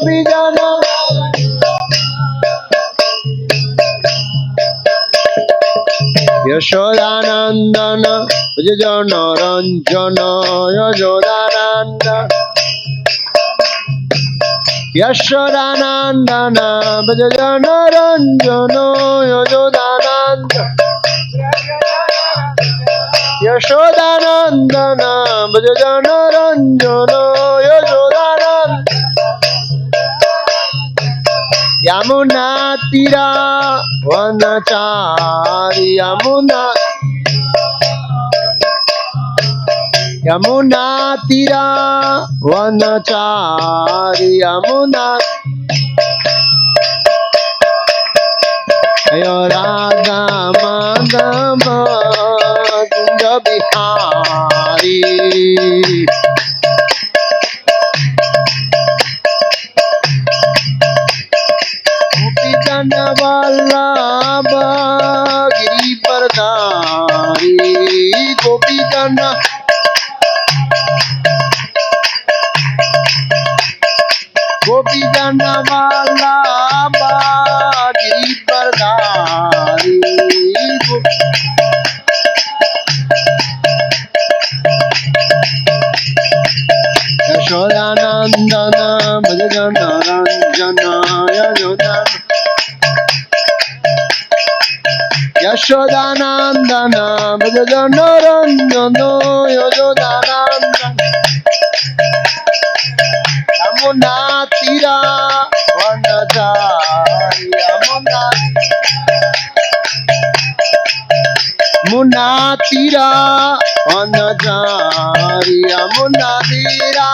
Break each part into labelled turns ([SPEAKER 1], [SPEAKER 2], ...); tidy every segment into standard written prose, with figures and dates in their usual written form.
[SPEAKER 1] गोपीजन यशोदानंदन जन रंजन यशोदानंदन यशोदानंदन जन रंजन यशोदानंद यशोदानंदन जन रंजन यशोदानंद यमुना तीरा वनचारी यमुना तीरा वनचारी यमुना राधा माधव कुंज बिहारी गोपीजन वल्लभ गिरिवरधारी गोपीजन गोपीजन वल्लभ गिरिवरधारी यशोदानंदन भजन रंजन यशोदानंदन भजन रंजन यशोदानंदन यमुना तीरा वनचारी यमुना तीरा वनचारी यमुना तीरा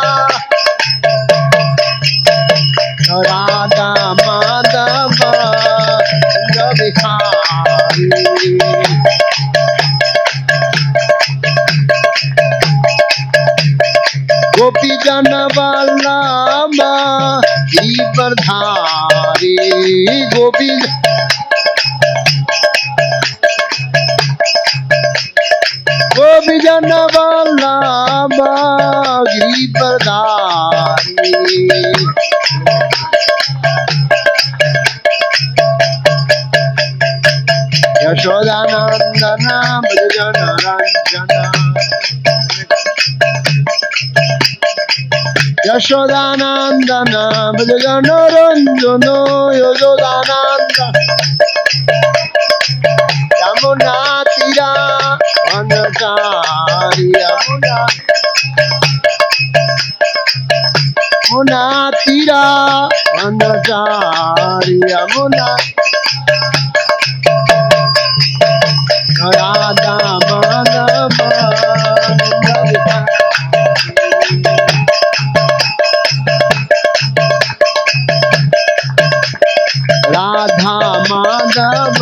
[SPEAKER 1] राधा माधव कुंज बिहारी गोपीजन वल्लभ गिरिवरधारी गोपीजन वल्लभ गिरिवरधारी यशोदानंदन भजन रंजन यशोदानंदन भजन रंजन यशोदानंदन यमुना तीरा वनचारी यमुना तीरा वनचारी यमुना राधा माधव राधा माधव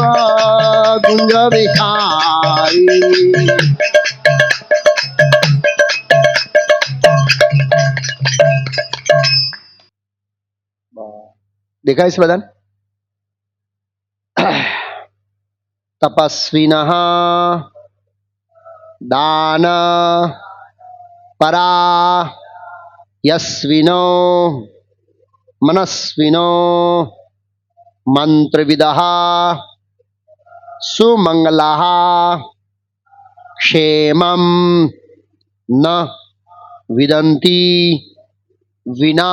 [SPEAKER 1] कुंज बिहारी देखा इस बदन तपस्विनः दान परा यस्विनो मनस्विनो मंत्रविदः सुमंगलाः क्षेमं न विदन्ति विना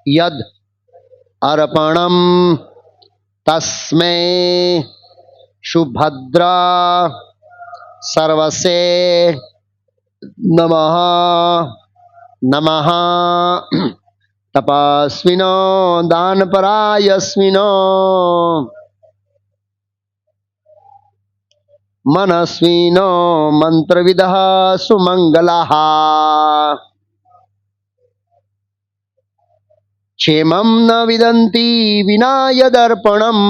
[SPEAKER 1] यद अर्पणं तस्मै सुभद्रा सर्वसे नमः नमः तपस्विनो दानपरायस्विनो मनस्विनो मंत्रविदः सुमंगलाः क्षेमं न विदन्ति विना यदर्पणम्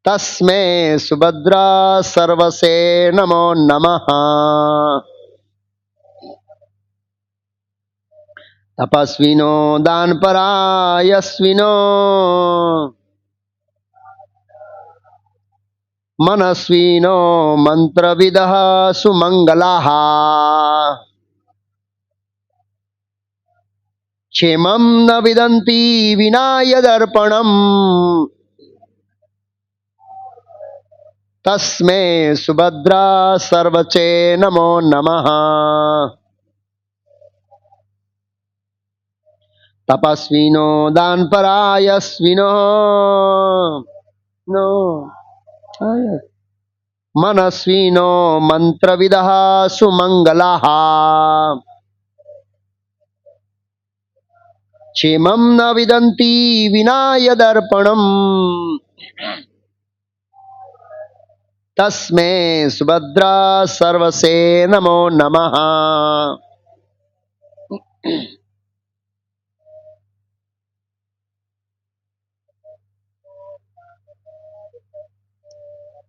[SPEAKER 1] तस्मै सुभद्रा सर्वसे नमो नमः तपस्विनो दानपरायस्विनो मनस्विनो मंत्रविदः सुमंगलाः क्षेमं न विदन्ति विना यदर्पणम् तस्मै सुभद्रा सर्वचे नमो नमः। तपस्विनो दानपरायस्विनो नो मनस्विनो मंत्रविदः सुमंगलाः क्षेमं न विदन्ति विना यदर्पणम् तस्मै सुभद्रा सर्वसे नमो नमः।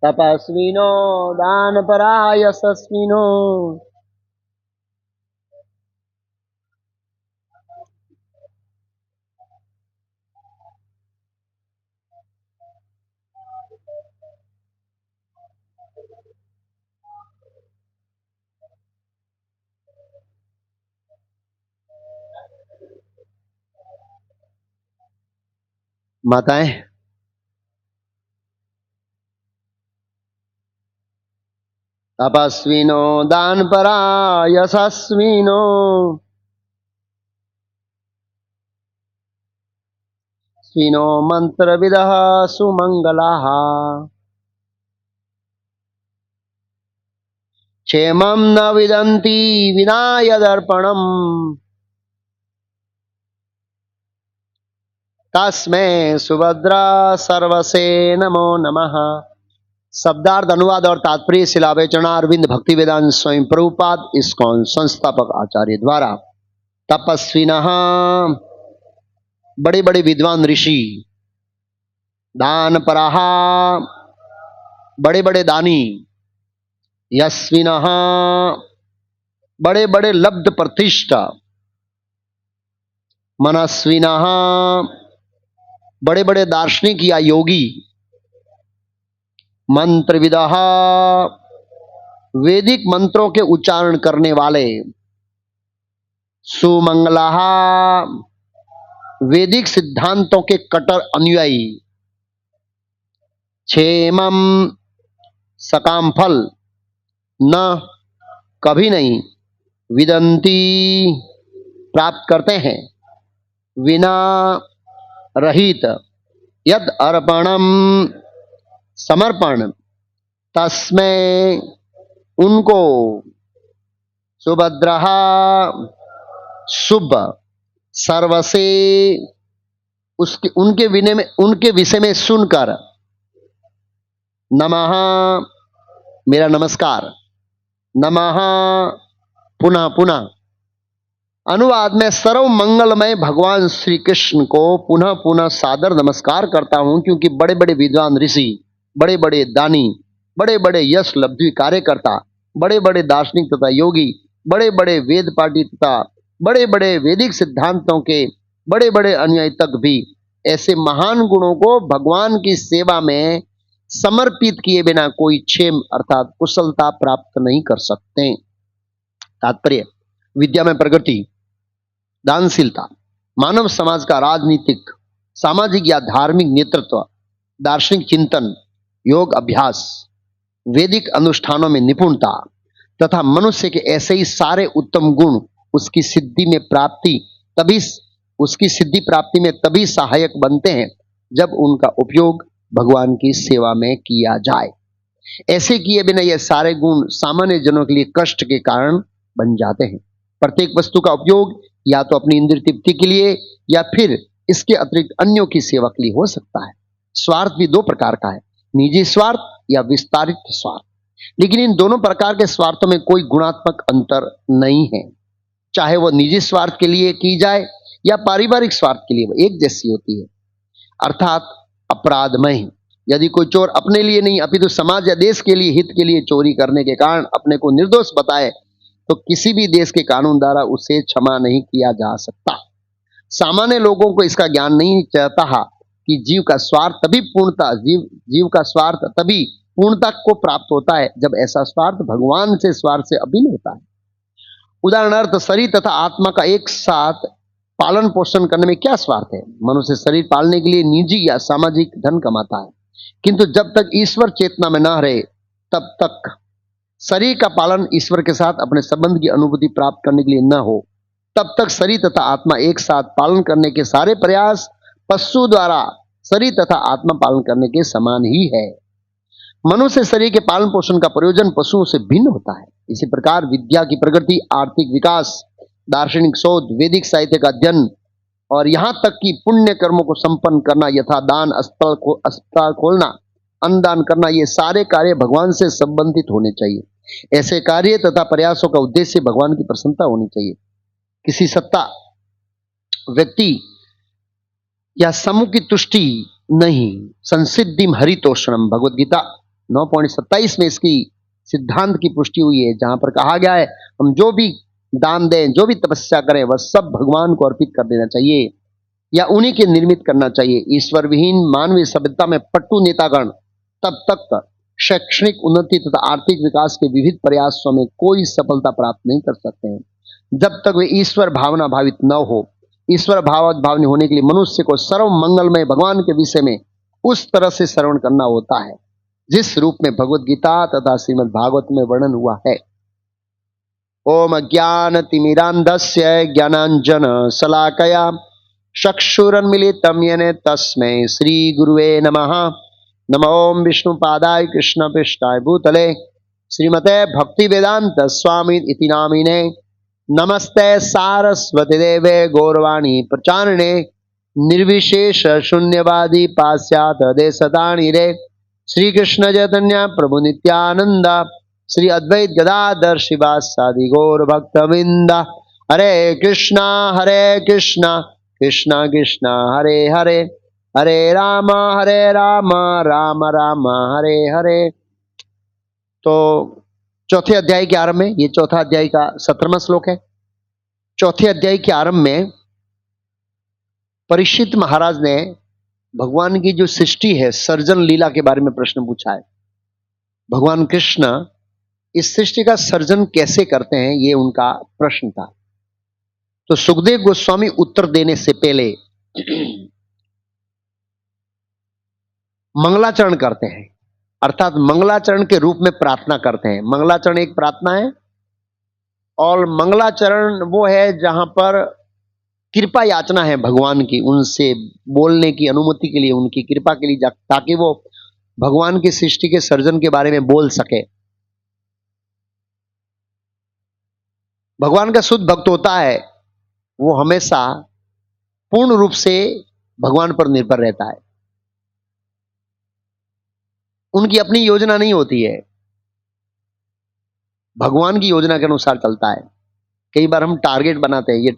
[SPEAKER 1] तपस्विनो दानपरायसस्विनो माताएं तपस्विनो दानपरायसस्विनो स्विनो मंत्रविदः सुमंगलाः क्षेमं न विदन्ति विना यदर्पणम् तस्मै सुभद्रा सर्वसे नमो नमः। शब्दार्थ अनुवाद और तात्पर्य शिलावे चरणारविंद भक्ति वेदांत स्वयं प्रभुपाद इस्कॉन संस्थापक आचार्य द्वारा। तपस्विनः बड़े बड़े विद्वान ऋषि, दानपराः बड़े बड़े दानी, यस्विनः बड़े बड़े लब्ध प्रतिष्ठा, मनस्विनः बड़े बड़े दार्शनिक या योगी, मंत्रविदः वैदिक मंत्रों के उच्चारण करने वाले, सुमंगलाः वैदिक सिद्धांतों के कट्टर अनुयायी, क्षेमम सकाम फल न कभी नहीं, विदंती प्राप्त करते हैं, विना रहित, यद अर्पणम समर्पण, तस्मै उनको, सुभद्रा शुभ, सर्वसे उसके उनके विषय में सुनकर, नमः मेरा नमस्कार, नमः पुनः पुनः। अनुवाद में सर्व मंगलमय भगवान श्री कृष्ण को पुनः पुनः सादर नमस्कार करता हूं, क्योंकि बड़े बड़े विद्वान ऋषि, बड़े बड़े दानी, बड़े बड़े यश लब्धि कार्यकर्ता, बड़े बड़े दार्शनिक तथा योगी, बड़े बड़े वेद पाठी तथा बड़े बड़े वैदिक सिद्धांतों के बड़े बड़े अनुयायी तक भी ऐसे महान गुणों को भगवान की सेवा में समर्पित किए बिना कोई क्षेम अर्थात कुशलता प्राप्त नहीं कर सकते। तात्पर्य, विद्या में प्रगति, दानशीलता, मानव समाज का राजनीतिक, सामाजिक या धार्मिक नेतृत्व, दार्शनिक चिंतन, योग अभ्यास, वैदिक अनुष्ठानों में निपुणता तथा मनुष्य के ऐसे ही सारे उत्तम गुण उसकी सिद्धि प्राप्ति में तभी सहायक बनते हैं जब उनका उपयोग भगवान की सेवा में किया जाए। ऐसे किए बिना ये सारे गुण सामान्य जनों के लिए कष्ट के कारण बन जाते हैं। प्रत्येक वस्तु का उपयोग या तो अपनी इंद्रिय तृप्ति के लिए या फिर इसके अतिरिक्त अन्यों की सेवा के लिए हो सकता है। स्वार्थ भी दो प्रकार का है, निजी स्वार्थ या विस्तारित स्वार्थ। लेकिन इन दोनों प्रकार के स्वार्थों में कोई गुणात्मक अंतर नहीं है। चाहे वह निजी स्वार्थ के लिए की जाए या पारिवारिक स्वार्थ के लिए, वह एक जैसी होती है। अर्थात अपराधमय। यदि कोई चोर अपने लिए नहीं अपितु समाज या देश के लिए हित के लिए चोरी करने के कारण अपने को निर्दोष बताए तो किसी भी देश के कानून द्वारा उसे क्षमा नहीं किया जा सकता। सामान्य लोगों को इसका ज्ञान नहीं चाहता कि जीव का स्वार्थ तभी पूर्णता को प्राप्त होता है जब ऐसा स्वार्थ भगवान से स्वार्थ से अभिन्न होता है। उदाहरणार्थ, शरीर तथा आत्मा का एक साथ पालन पोषण करने में क्या स्वार्थ है? मनुष्य शरीर पालने के लिए निजी या सामाजिक धन कमाता है, किंतु जब तक ईश्वर चेतना में न रहे तब तक शरीर का पालन ईश्वर के साथ अपने संबंध की अनुभूति प्राप्त करने के लिए न हो, तब तक शरीर तथा आत्मा एक साथ पालन करने के सारे प्रयास पशु द्वारा शरीर तथा आत्मा पालन करने के समान ही है। मनुष्य शरीर के पालन पोषण का प्रयोजन पशुओं से भिन्न होता है। इसी प्रकार विद्या की प्रगति, आर्थिक विकास, दार्शनिक शोध, वैदिक साहित्य का अध्ययन और यहाँ तक कि पुण्य कर्मों को संपन्न करना, यथा दान, अस्पताल खोलना, अन्नदान करना, ये सारे कार्य भगवान से संबंधित होने चाहिए। ऐसे कार्य तथा प्रयासों का उद्देश्य भगवान की प्रसन्नता होनी चाहिए। किसी सत्ता, व्यक्ति या समूह की तुष्टि नहीं। संसिद्धिम हरितोषणम, भगवद गीता 9.27 में इसकी सिद्धांत की पुष्टि हुई है, जहां पर कहा गया है हम जो भी दान दें, जो भी तपस्या करें, वह सब भगवान को अर्पित कर देना चाहिए या उन्हीं के निर्मित करना चाहिए। ईश्वर विहीन मानवीय सभ्यता में पट्टू नेतागण तब तक शैक्षणिक उन्नति तथा आर्थिक विकास के विविध प्रयासों में कोई सफलता प्राप्त नहीं कर सकते हैं, जब तक वे ईश्वर भावना भावित न हो। ईश्वर भावनी होने के लिए मनुष्य को सर्व मंगलमय भगवान के विषय में उस तरह से श्रवण करना होता है जिस रूप में भगवद गीता तथा श्रीमद् भागवत में वर्णन हुआ है। ओम ज्ञानतिमिरान्धस्य ज्ञानांजन शलाकया चक्षुरुन्मीलितं येन तस्मै श्री गुरुवे नमः। नमो विष्णुपादाय कृष्णपृष्ठाय भूतले श्रीमते भक्ति वेदांत स्वामी इति नामिने। नमस्ते सारस्वती देवे गौरवाणी प्रचारिणे निर्विशेष शून्यवादी पाश्चात्य देशतारिणे। श्री कृष्ण चैतन्य प्रभु नित्यानंद श्री अद्वैत गदाधर शिवासादि गौर भक्तवृंद। हरे कृष्णा कृष्णा कृष्णा हरे हरे, हरे राम राम राम हरे हरे। तो चौथे अध्याय के आरंभ में, ये चौथा अध्याय का 17वां श्लोक है। चौथे अध्याय के आरंभ में परीक्षित महाराज ने भगवान की जो सृष्टि है, सर्जन लीला के बारे में प्रश्न पूछा है। भगवान कृष्ण इस सृष्टि का सर्जन कैसे करते हैं, ये उनका प्रश्न था। तो सुखदेव गोस्वामी उत्तर देने से पहले मंगलाचरण करते हैं, अर्थात मंगलाचरण के रूप में प्रार्थना करते हैं। मंगलाचरण एक प्रार्थना है और मंगलाचरण वो है जहां पर कृपा याचना है भगवान की, उनसे बोलने की अनुमति के लिए, उनकी कृपा के लिए, ताकि वो भगवान की सृष्टि के सर्जन के बारे में बोल सके। भगवान का शुद्ध भक्त होता है, वो हमेशा पूर्ण रूप से भगवान पर निर्भर रहता है। उनकी अपनी योजना नहीं होती है, भगवान की योजना के अनुसार चलता है। कई बार हम टारगेट बनाते हैं, ये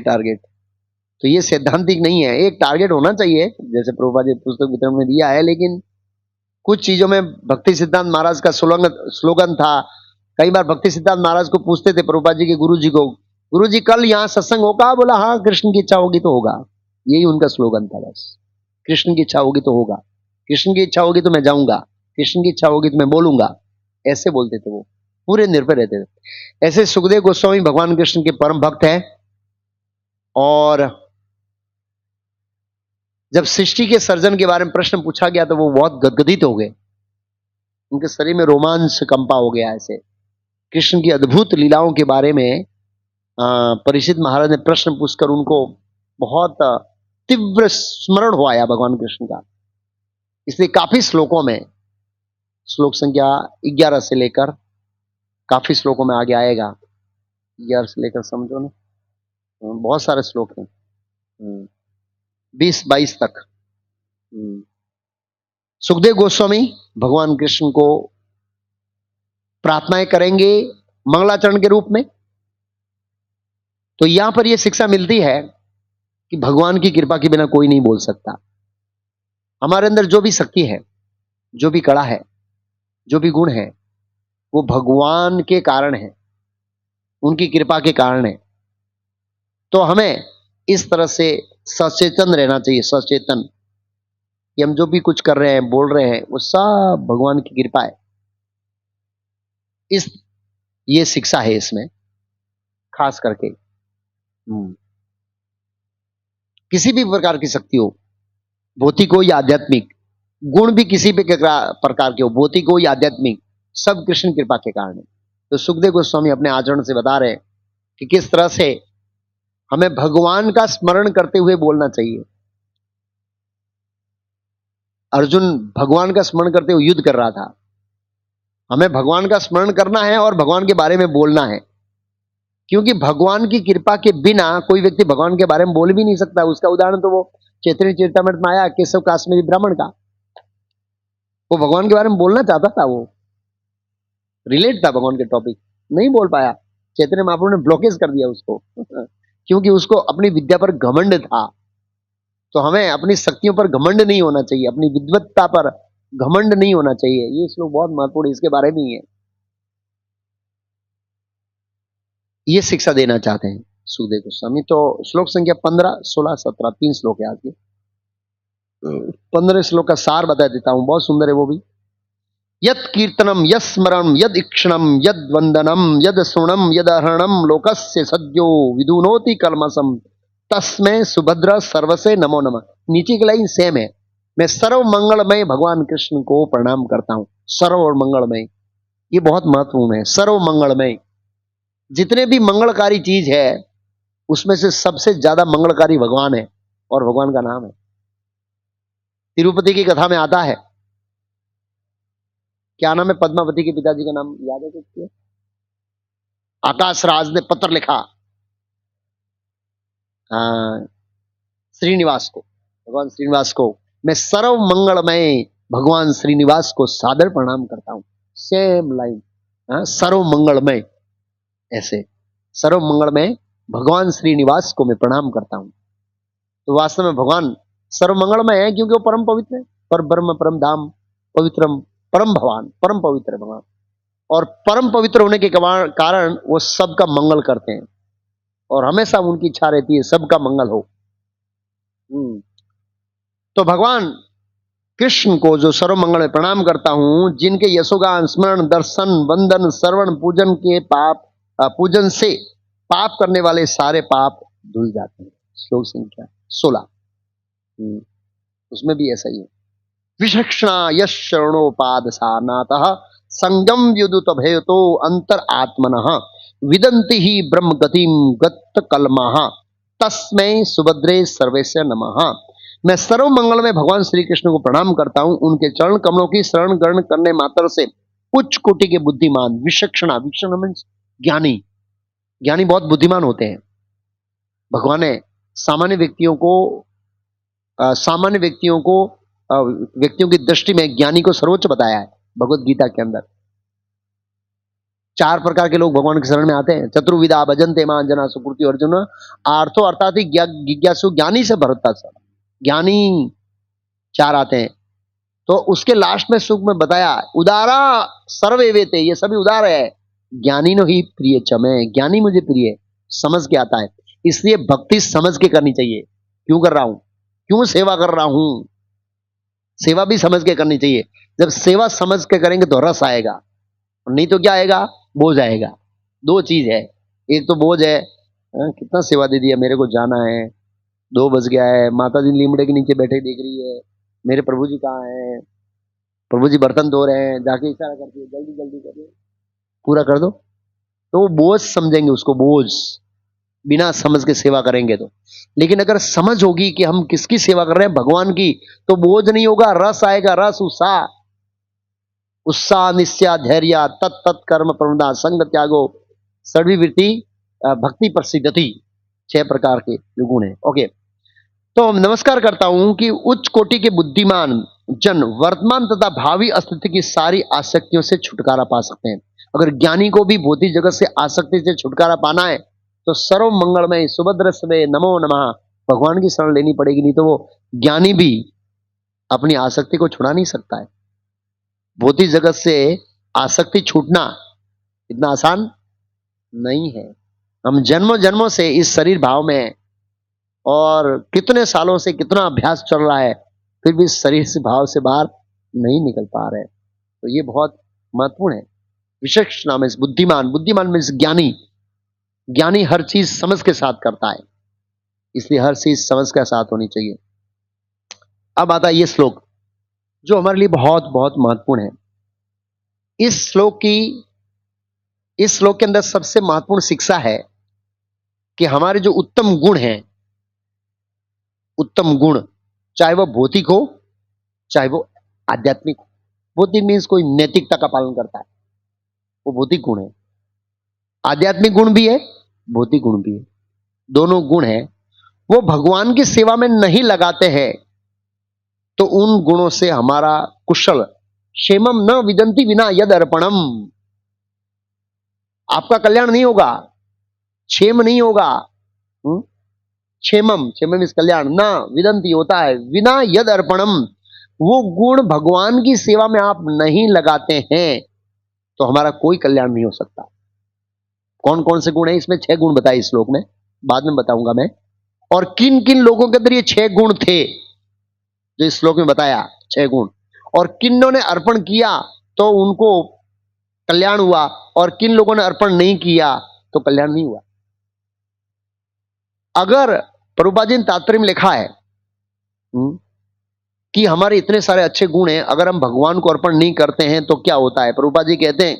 [SPEAKER 1] टारगेट, तो ये सैद्धांतिक नहीं है। एक टारगेट होना चाहिए, जैसे प्रभुपाद जी पुस्तक वितरण में दिया है, लेकिन कुछ चीजों में भक्ति सिद्धांत महाराज का स्लोगन था। कई बार भक्ति सिद्धांत महाराज को पूछते थे प्रभुपाद जी के गुरु जी को, गुरु जी कल यहाँ सत्संग होगा? बोला हाँ, कृष्ण की इच्छा होगी तो होगा। यही उनका स्लोगन था बस। कृष्ण की इच्छा होगी तो होगा, कृष्ण की इच्छा होगी तो मैं जाऊंगा, कृष्ण की इच्छा होगी तो मैं बोलूंगा, ऐसे बोलते थे। वो पूरे निर्भर रहते थे। ऐसे सुखदेव गोस्वामी भगवान कृष्ण के परम भक्त हैं और जब सृष्टि के सर्जन के बारे में प्रश्न पूछा गया तो वो बहुत गदगदित हो गए, उनके शरीर में रोमांच कंपा हो गया। ऐसे कृष्ण की अद्भुत लीलाओं के बारे में परीक्षित महाराज ने प्रश्न पूछकर उनको बहुत तीव्र स्मरण हो आया भगवान कृष्ण का। इसलिए काफी श्लोकों में, श्लोक संख्या 11 से लेकर काफी श्लोकों में आगे आएगा, 11 से लेकर समझो ना, बहुत सारे श्लोक हैं, 20-22 तक। सुखदेव गोस्वामी भगवान कृष्ण को प्रार्थनाएं करेंगे मंगलाचरण के रूप में। तो यहां पर यह शिक्षा मिलती है कि भगवान की कृपा के बिना कोई नहीं बोल सकता। हमारे अंदर जो भी शक्ति है, जो भी कला है, जो भी गुण है, वो भगवान के कारण है, उनकी कृपा के कारण है। तो हमें इस तरह से सचेतन रहना चाहिए, सचेतन कि हम जो भी कुछ कर रहे हैं, बोल रहे हैं, वो सब भगवान की कृपा है। ये शिक्षा है इसमें खास करके। किसी भी प्रकार की शक्ति हो, भौतिक हो या आध्यात्मिक, गुण भी किसी भी प्रकार के हो, भौतिक हो या आध्यात्मिक, सब कृष्ण कृपा के कारण है। तो सुखदेव गोस्वामी अपने आचरण से बता रहे हैं कि किस तरह से हमें भगवान का स्मरण करते हुए बोलना चाहिए। अर्जुन भगवान का स्मरण करते हुए युद्ध कर रहा था। हमें भगवान का स्मरण करना है और भगवान के बारे में बोलना है, क्योंकि भगवान की कृपा के बिना कोई व्यक्ति भगवान के बारे में बोल भी नहीं सकता। उसका उदाहरण तो वो चैतन्य चरितमृत में आया, केशव काश्मीरी ब्राह्मण का। वो भगवान के बारे में बोलना चाहता था, वो रिलेट था भगवान के टॉपिक, नहीं बोल पाया। चैतन्य महाप्रभु ने ब्लॉकेज कर दिया उसको क्योंकि उसको अपनी विद्या पर घमंड था। तो हमें अपनी शक्तियों पर घमंड नहीं होना चाहिए, अपनी विद्वत्ता पर घमंड नहीं होना चाहिए। ये श्लोक बहुत महत्वपूर्ण है, इसके बारे में ही है। ये शिक्षा देना चाहते हैं सुखदेव गोस्वामी। तो श्लोक संख्या 15, 16, 17 3 श्लोक है आज के। 15 श्लोक का सार बता देता हूं, बहुत सुंदर है वो भी। यत् कीर्तनम यत् स्मरणम यद इक्षणम यद वंदनम यद श्रवणम यद हरणम लोकस्य सद्यो विदुनोति कल्मषम तस्मै सुभद्र सर्वसे नमो नमः। नीचे की लाइन सेम है। मैं सर्व मंगलमय भगवान कृष्ण को प्रणाम करता हूं। सर्व और मंगलमय, ये बहुत महत्वपूर्ण है। सर्व मंगलमय, जितने भी मंगलकारी चीज है उसमें से सबसे ज्यादा मंगलकारी भगवान है, और भगवान का नाम है। तिरुपति की कथा में आता है, क्या नाम है पद्मावती के पिताजी का नाम याद है कुछ? आकाश राज ने पत्र लिखा श्रीनिवास को, भगवान श्रीनिवास को, मैं सर्व मंगलमय भगवान श्रीनिवास को सादर प्रणाम करता हूं। सेम लाइन, सर्व मंगलमय, ऐसे सर्व मंगलमय भगवान श्रीनिवास को मैं प्रणाम करता हूं। तो वास्तव में भगवान सर्व मंगलमय है, क्योंकि वो परम पवित्र है, पर ब्रह्म परम धाम पवित्रम परम भगवान, परम पवित्र है भगवान। और परम पवित्र होने के कारण वो सबका मंगल करते हैं, और हमेशा उनकी इच्छा रहती है सबका मंगल हो। तो भगवान कृष्ण को जो सर्व मंगल में प्रणाम करता हूं, जिनके यशोगान स्मरण दर्शन वंदन श्रवण पूजन के पूजन से पाप करने वाले सारे पाप धुल जाते हैं। श्लोक संख्या 16, उसमें भी ऐसा ही है। विचक्षणा यश शरणोपाद सानातः संगम विदुत भयतो अंतर आत्मनः विदन्ति ही ब्रह्म गतिम गत कलमः तस्मै सुभद्रे सर्वेस्य नमः। मैं सर्व मंगल में भगवान श्री कृष्ण को प्रणाम करता हूं। उनके चरण कमलों की शरण ग्रहण करने मात्र से उच्च कोटि के बुद्धिमान, विचक्षणा, विचक्षण मीन्स ज्ञानी, ज्ञानी बहुत बुद्धिमान होते हैं। भगवान ने सामान्य व्यक्तियों को व्यक्तियों की दृष्टि में ज्ञानी को सर्वोच्च बताया है भगवत गीता के अंदर। 4 प्रकार के लोग भगवान के शरण में आते हैं। चतुर्विधा भजन्ते मां जना सुकृति अर्जुन आर्थो अर्थात जिज्ञासु, ज्ञानी से भरता सब, ज्ञानी 4 आते हैं। तो उसके लास्ट में सुख में बताया उदारा सर्वे वेते, ये सभी उदार है। ज्ञानी नो ही प्रिय चमे, ज्ञानी मुझे प्रिय है, समझ के आता है। इसलिए भक्ति समझ के करनी चाहिए। क्यों कर रहा हूं, क्यों सेवा कर रहा हूं, सेवा भी समझ के करनी चाहिए। जब सेवा समझ के करेंगे तो रस आएगा, नहीं तो क्या आएगा, बोझ आएगा। 2 चीज है, एक तो बोझ है, कितना सेवा दे दिया, मेरे को जाना है, 2 बज गया है, माता जी लीमड़े के नीचे बैठे देख रही है, मेरे प्रभु जी कहाँ हैं, प्रभु जी बर्तन धो रहे हैं, जाके इशारा करती है जल्दी जल्दी करो, पूरा कर दो। तो वो बोझ समझेंगे उसको, बोझ, बिना समझ के सेवा करेंगे तो। लेकिन अगर समझ होगी कि हम किसकी सेवा कर रहे हैं, भगवान की, तो बोझ नहीं होगा, रस आएगा, रस, उत्साह, उत्साह निश्चय धैर्य तत् कर्म प्रवणता संग त्यागो सर्ववृत्ति भक्ति प्रसिद्धति, 6 प्रकार के जो गुण है। ओके, तो नमस्कार करता हूं कि उच्च कोटि के बुद्धिमान जन वर्तमान तथा भावी अस्तित्व की सारी आसक्तियों से छुटकारा पा सकते हैं। अगर ज्ञानी को भी भौतिक जगत से आसक्ति से छुटकारा पाना है तो सर्व मंगलमय सुभद्र स्वे नमो नमः भगवान की शरण लेनी पड़ेगी, नहीं तो वो ज्ञानी भी अपनी आसक्ति को छुड़ा नहीं सकता है। भौतिक जगत से आसक्ति छूटना इतना आसान नहीं है। हम जन्मों जन्मों से इस शरीर भाव में हैं, और कितने सालों से कितना अभ्यास चल रहा है, फिर भी शरीर से भाव से बाहर नहीं निकल पा रहे। तो ये बहुत महत्वपूर्ण है। विशेष नाम है बुद्धिमान, बुद्धिमान मीन्स ज्ञानी, ज्ञानी हर चीज समझ के साथ करता है। इसलिए हर चीज समझ के साथ होनी चाहिए। अब आता है ये श्लोक जो हमारे लिए बहुत बहुत महत्वपूर्ण है। इस श्लोक के अंदर सबसे महत्वपूर्ण शिक्षा है कि हमारे जो उत्तम गुण हैं, उत्तम गुण, चाहे वो भौतिक हो चाहे वो आध्यात्मिक हो। भौतिक मीन्स कोई नैतिकता का पालन करता है, वो भौतिक गुण है। आध्यात्मिक गुण भी है, भौतिक गुण भी है, दोनों गुण है। वो भगवान की सेवा में नहीं लगाते हैं तो उन गुणों से हमारा कुशल क्षेमम न विदंती विना यद अर्पणम, आपका कल्याण नहीं होगा, क्षेम नहीं होगा। क्षेमम, क्षेमम इस कल्याण, न विदंती होता है विना यद अर्पणम, वो गुण भगवान की सेवा में आप नहीं लगाते हैं तो हमारा कोई कल्याण नहीं हो सकता। कौन कौन से गुण है इसमें? 6 गुण बताए इस श्लोक में, बाद में बताऊंगा मैं। और किन किन लोगों के अंदर ये 6 गुण थे जो इस श्लोक में बताया, 6 गुण, और किन्नों ने अर्पण किया तो उनको कल्याण हुआ और किन लोगों ने अर्पण नहीं किया तो कल्याण नहीं हुआ। अगर प्रभुपाद जी ने तात्पर्य में लिखा है कि हमारे इतने सारे अच्छे गुण हैं, अगर हम भगवान को अर्पण नहीं करते हैं तो क्या होता है? प्रभुपाद जी कहते हैं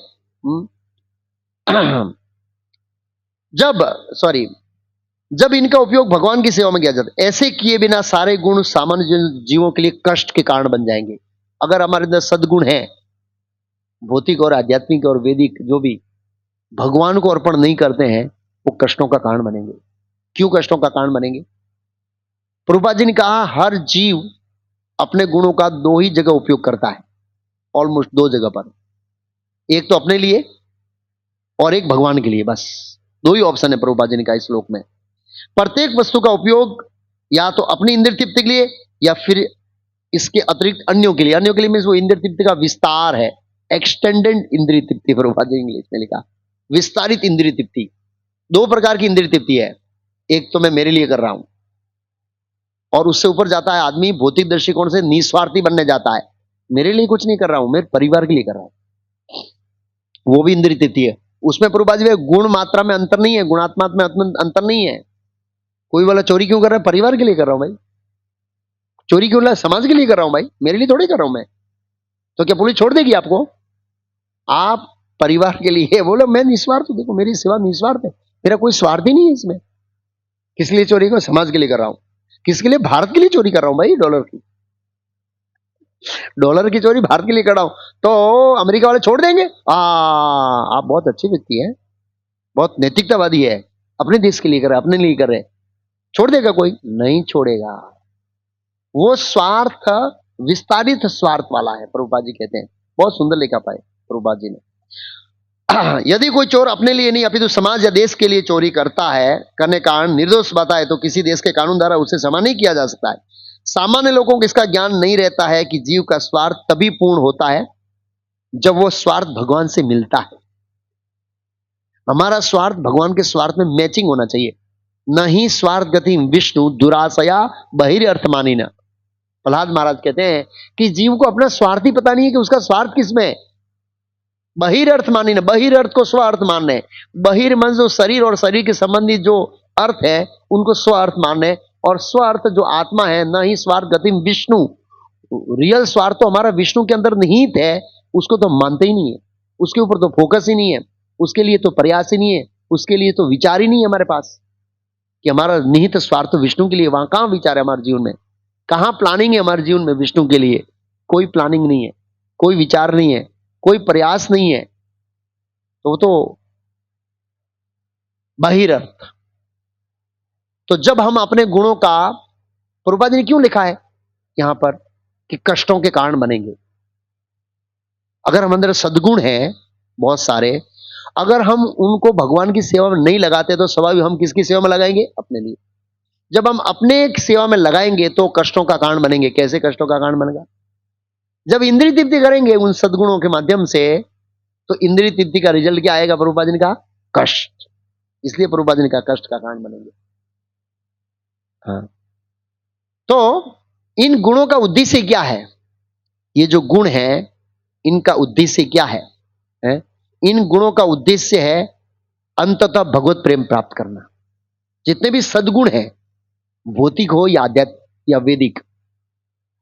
[SPEAKER 1] जब इनका उपयोग भगवान की सेवा में किया जाता है, ऐसे किए बिना सारे गुण सामान्य जीवों के लिए कष्ट के कारण बन जाएंगे। अगर हमारे अंदर सद्गुण है, भौतिक और आध्यात्मिक और वैदिक, जो भी भगवान को अर्पण नहीं करते हैं वो कष्टों का कारण बनेंगे। क्यों कष्टों का कारण बनेंगे? प्रभुपाद जी ने कहा हर जीव अपने गुणों का 2 ही जगह उपयोग करता है, ऑलमोस्ट 2 जगह पर, एक तो अपने लिए और एक भगवान के लिए। बस 2 ही ऑप्शन है प्रभुपाद जी ने कहा इस श्लोक में। प्रत्येक वस्तु का उपयोग या तो अपनी इंद्रिय तृप्ति के लिए या फिर इसके अतिरिक्त अन्यों के लिए। अन्यों के लिए मीन्स वो इंद्रिय तृप्ति का विस्तार है, एक्सटेंडेड इंद्रिय तृप्ति, प्रभुपाद जी इंग्लिश में लिखा, विस्तारित इंद्रिय तृप्ति। 2 प्रकार की इंद्रिय तृप्ति है, एक तो मैं मेरे लिए कर रहा हूं और उससे ऊपर जाता है आदमी भौतिक दृष्टिकोण से निस्वार्थी बनने जाता है, मेरे लिए कुछ नहीं कर रहा हूं, मेरे परिवार के लिए कर रहा हूं, वो भी इंद्रिय तृप्ति है। उसमें प्रभुपाद जी गुण मात्रा में अंतर नहीं है, गुणात्मा में अंतर नहीं है। कोई वाला चोरी क्यों कर रहा है? परिवार के लिए कर रहा हूं भाई। चोरी क्यों? समाज के लिए कर रहा हूं भाई, मेरे लिए थोड़ी कर रहा हूं मैं। तो क्या पुलिस छोड़ देगी आपको? आप परिवार के लिए बोलो मैं निस्वार्थ हूं, देखो मेरी सेवा निस्वार्थ है, मेरा कोई स्वार्थ ही नहीं है इसमें। किस लिए चोरी को? समाज के लिए कर रहा हूं। किसके लिए? भारत के लिए चोरी कर रहा हूं भाई, डॉलर की चोरी भारत के लिए कर रहा हूं। तो अमेरिका वाले छोड़ देंगे? आप बहुत अच्छे व्यक्ति हैं, बहुत नैतिकतावादी है, अपने देश के लिए कर रहे, अपने लिए कर रहे, छोड़ देगा कोई? नहीं छोड़ेगा। वो स्वार्थ विस्तारित स्वार्थ वाला है, प्रभुपाद जी कहते हैं। बहुत सुंदर लिखा पाए प्रभुपाद जी ने। यदि कोई चोर अपने लिए नहीं अपितु समाज या देश के लिए चोरी करता है, करने का कारण निर्दोष पाता है तो किसी देश के कानून द्वारा उसे क्षमा नहीं किया जा सकता है। सामान्य लोगों को इसका ज्ञान नहीं रहता है कि जीव का स्वार्थ तभी पूर्ण होता है जब वो स्वार्थ भगवान से मिलता है। हमारा स्वार्थ भगवान के स्वार्थ में मैचिंग होना चाहिए। नहीं स्वार्थ गति विष्णु दुराशया बहिर्अर्थमानिन। प्रहलाद महाराज कहते हैं कि जीव को अपना स्वार्थ ही पता नहीं है कि उसका स्वार्थ किसमें है। बहिर्अर्थ मानिन, बहिर्अर्थ को स्वार्थ मानने, बहिर्मन जो शरीर और शरीर के संबंधित जो अर्थ है उनको स्वार्थ मानने, और स्वार्थ जो आत्मा है, न ही स्वार्थ गतिम विष्णु, रियल स्वार्थ तो हमारा विष्णु के अंदर निहित है, उसको तो मानते ही नहीं है, उसके ऊपर तो फोकस ही नहीं है, उसके लिए तो प्रयास ही नहीं है, उसके लिए तो विचार ही नहीं है हमारे पास कि हमारा निहित स्वार्थ तो विष्णु के लिए। वहां कहां विचार है हमारे जीवन में? कहां प्लानिंग है हमारे जीवन में विष्णु के लिए? कोई प्लानिंग नहीं है, कोई विचार नहीं है, कोई प्रयास नहीं है, तो वो तो बहिर्अर्थ। तो जब हम अपने गुणों का, प्रभुपाद जी ने क्यों लिखा है यहां पर कि कष्टों के कारण बनेंगे? अगर हम अंदर सद्गुण है बहुत सारे, अगर हम उनको भगवान की सेवा में नहीं लगाते तो स्वाभाविक हम किसकी सेवा में लगाएंगे? अपने लिए। जब हम अपने सेवा में लगाएंगे तो कष्टों का कारण बनेंगे। कैसे कष्टों का कारण बनेगा? जब इंद्रिय तृप्ति करेंगे उन सद्गुणों के माध्यम से, तो इंद्रिय तृप्ति का रिजल्ट क्या आएगा? प्रभुपाद जी ने कहा कष्ट। इसलिए प्रभुपाद जी ने कहा कष्ट का कारण बनेंगे। हाँ, तो इन गुणों का उद्देश्य क्या है? ये जो गुण है इनका उद्देश्य क्या है? इन गुणों का उद्देश्य है अंततः भगवत प्रेम प्राप्त करना। जितने भी सद्गुण हैं भौतिक हो या आध्यात्मिक या वैदिक,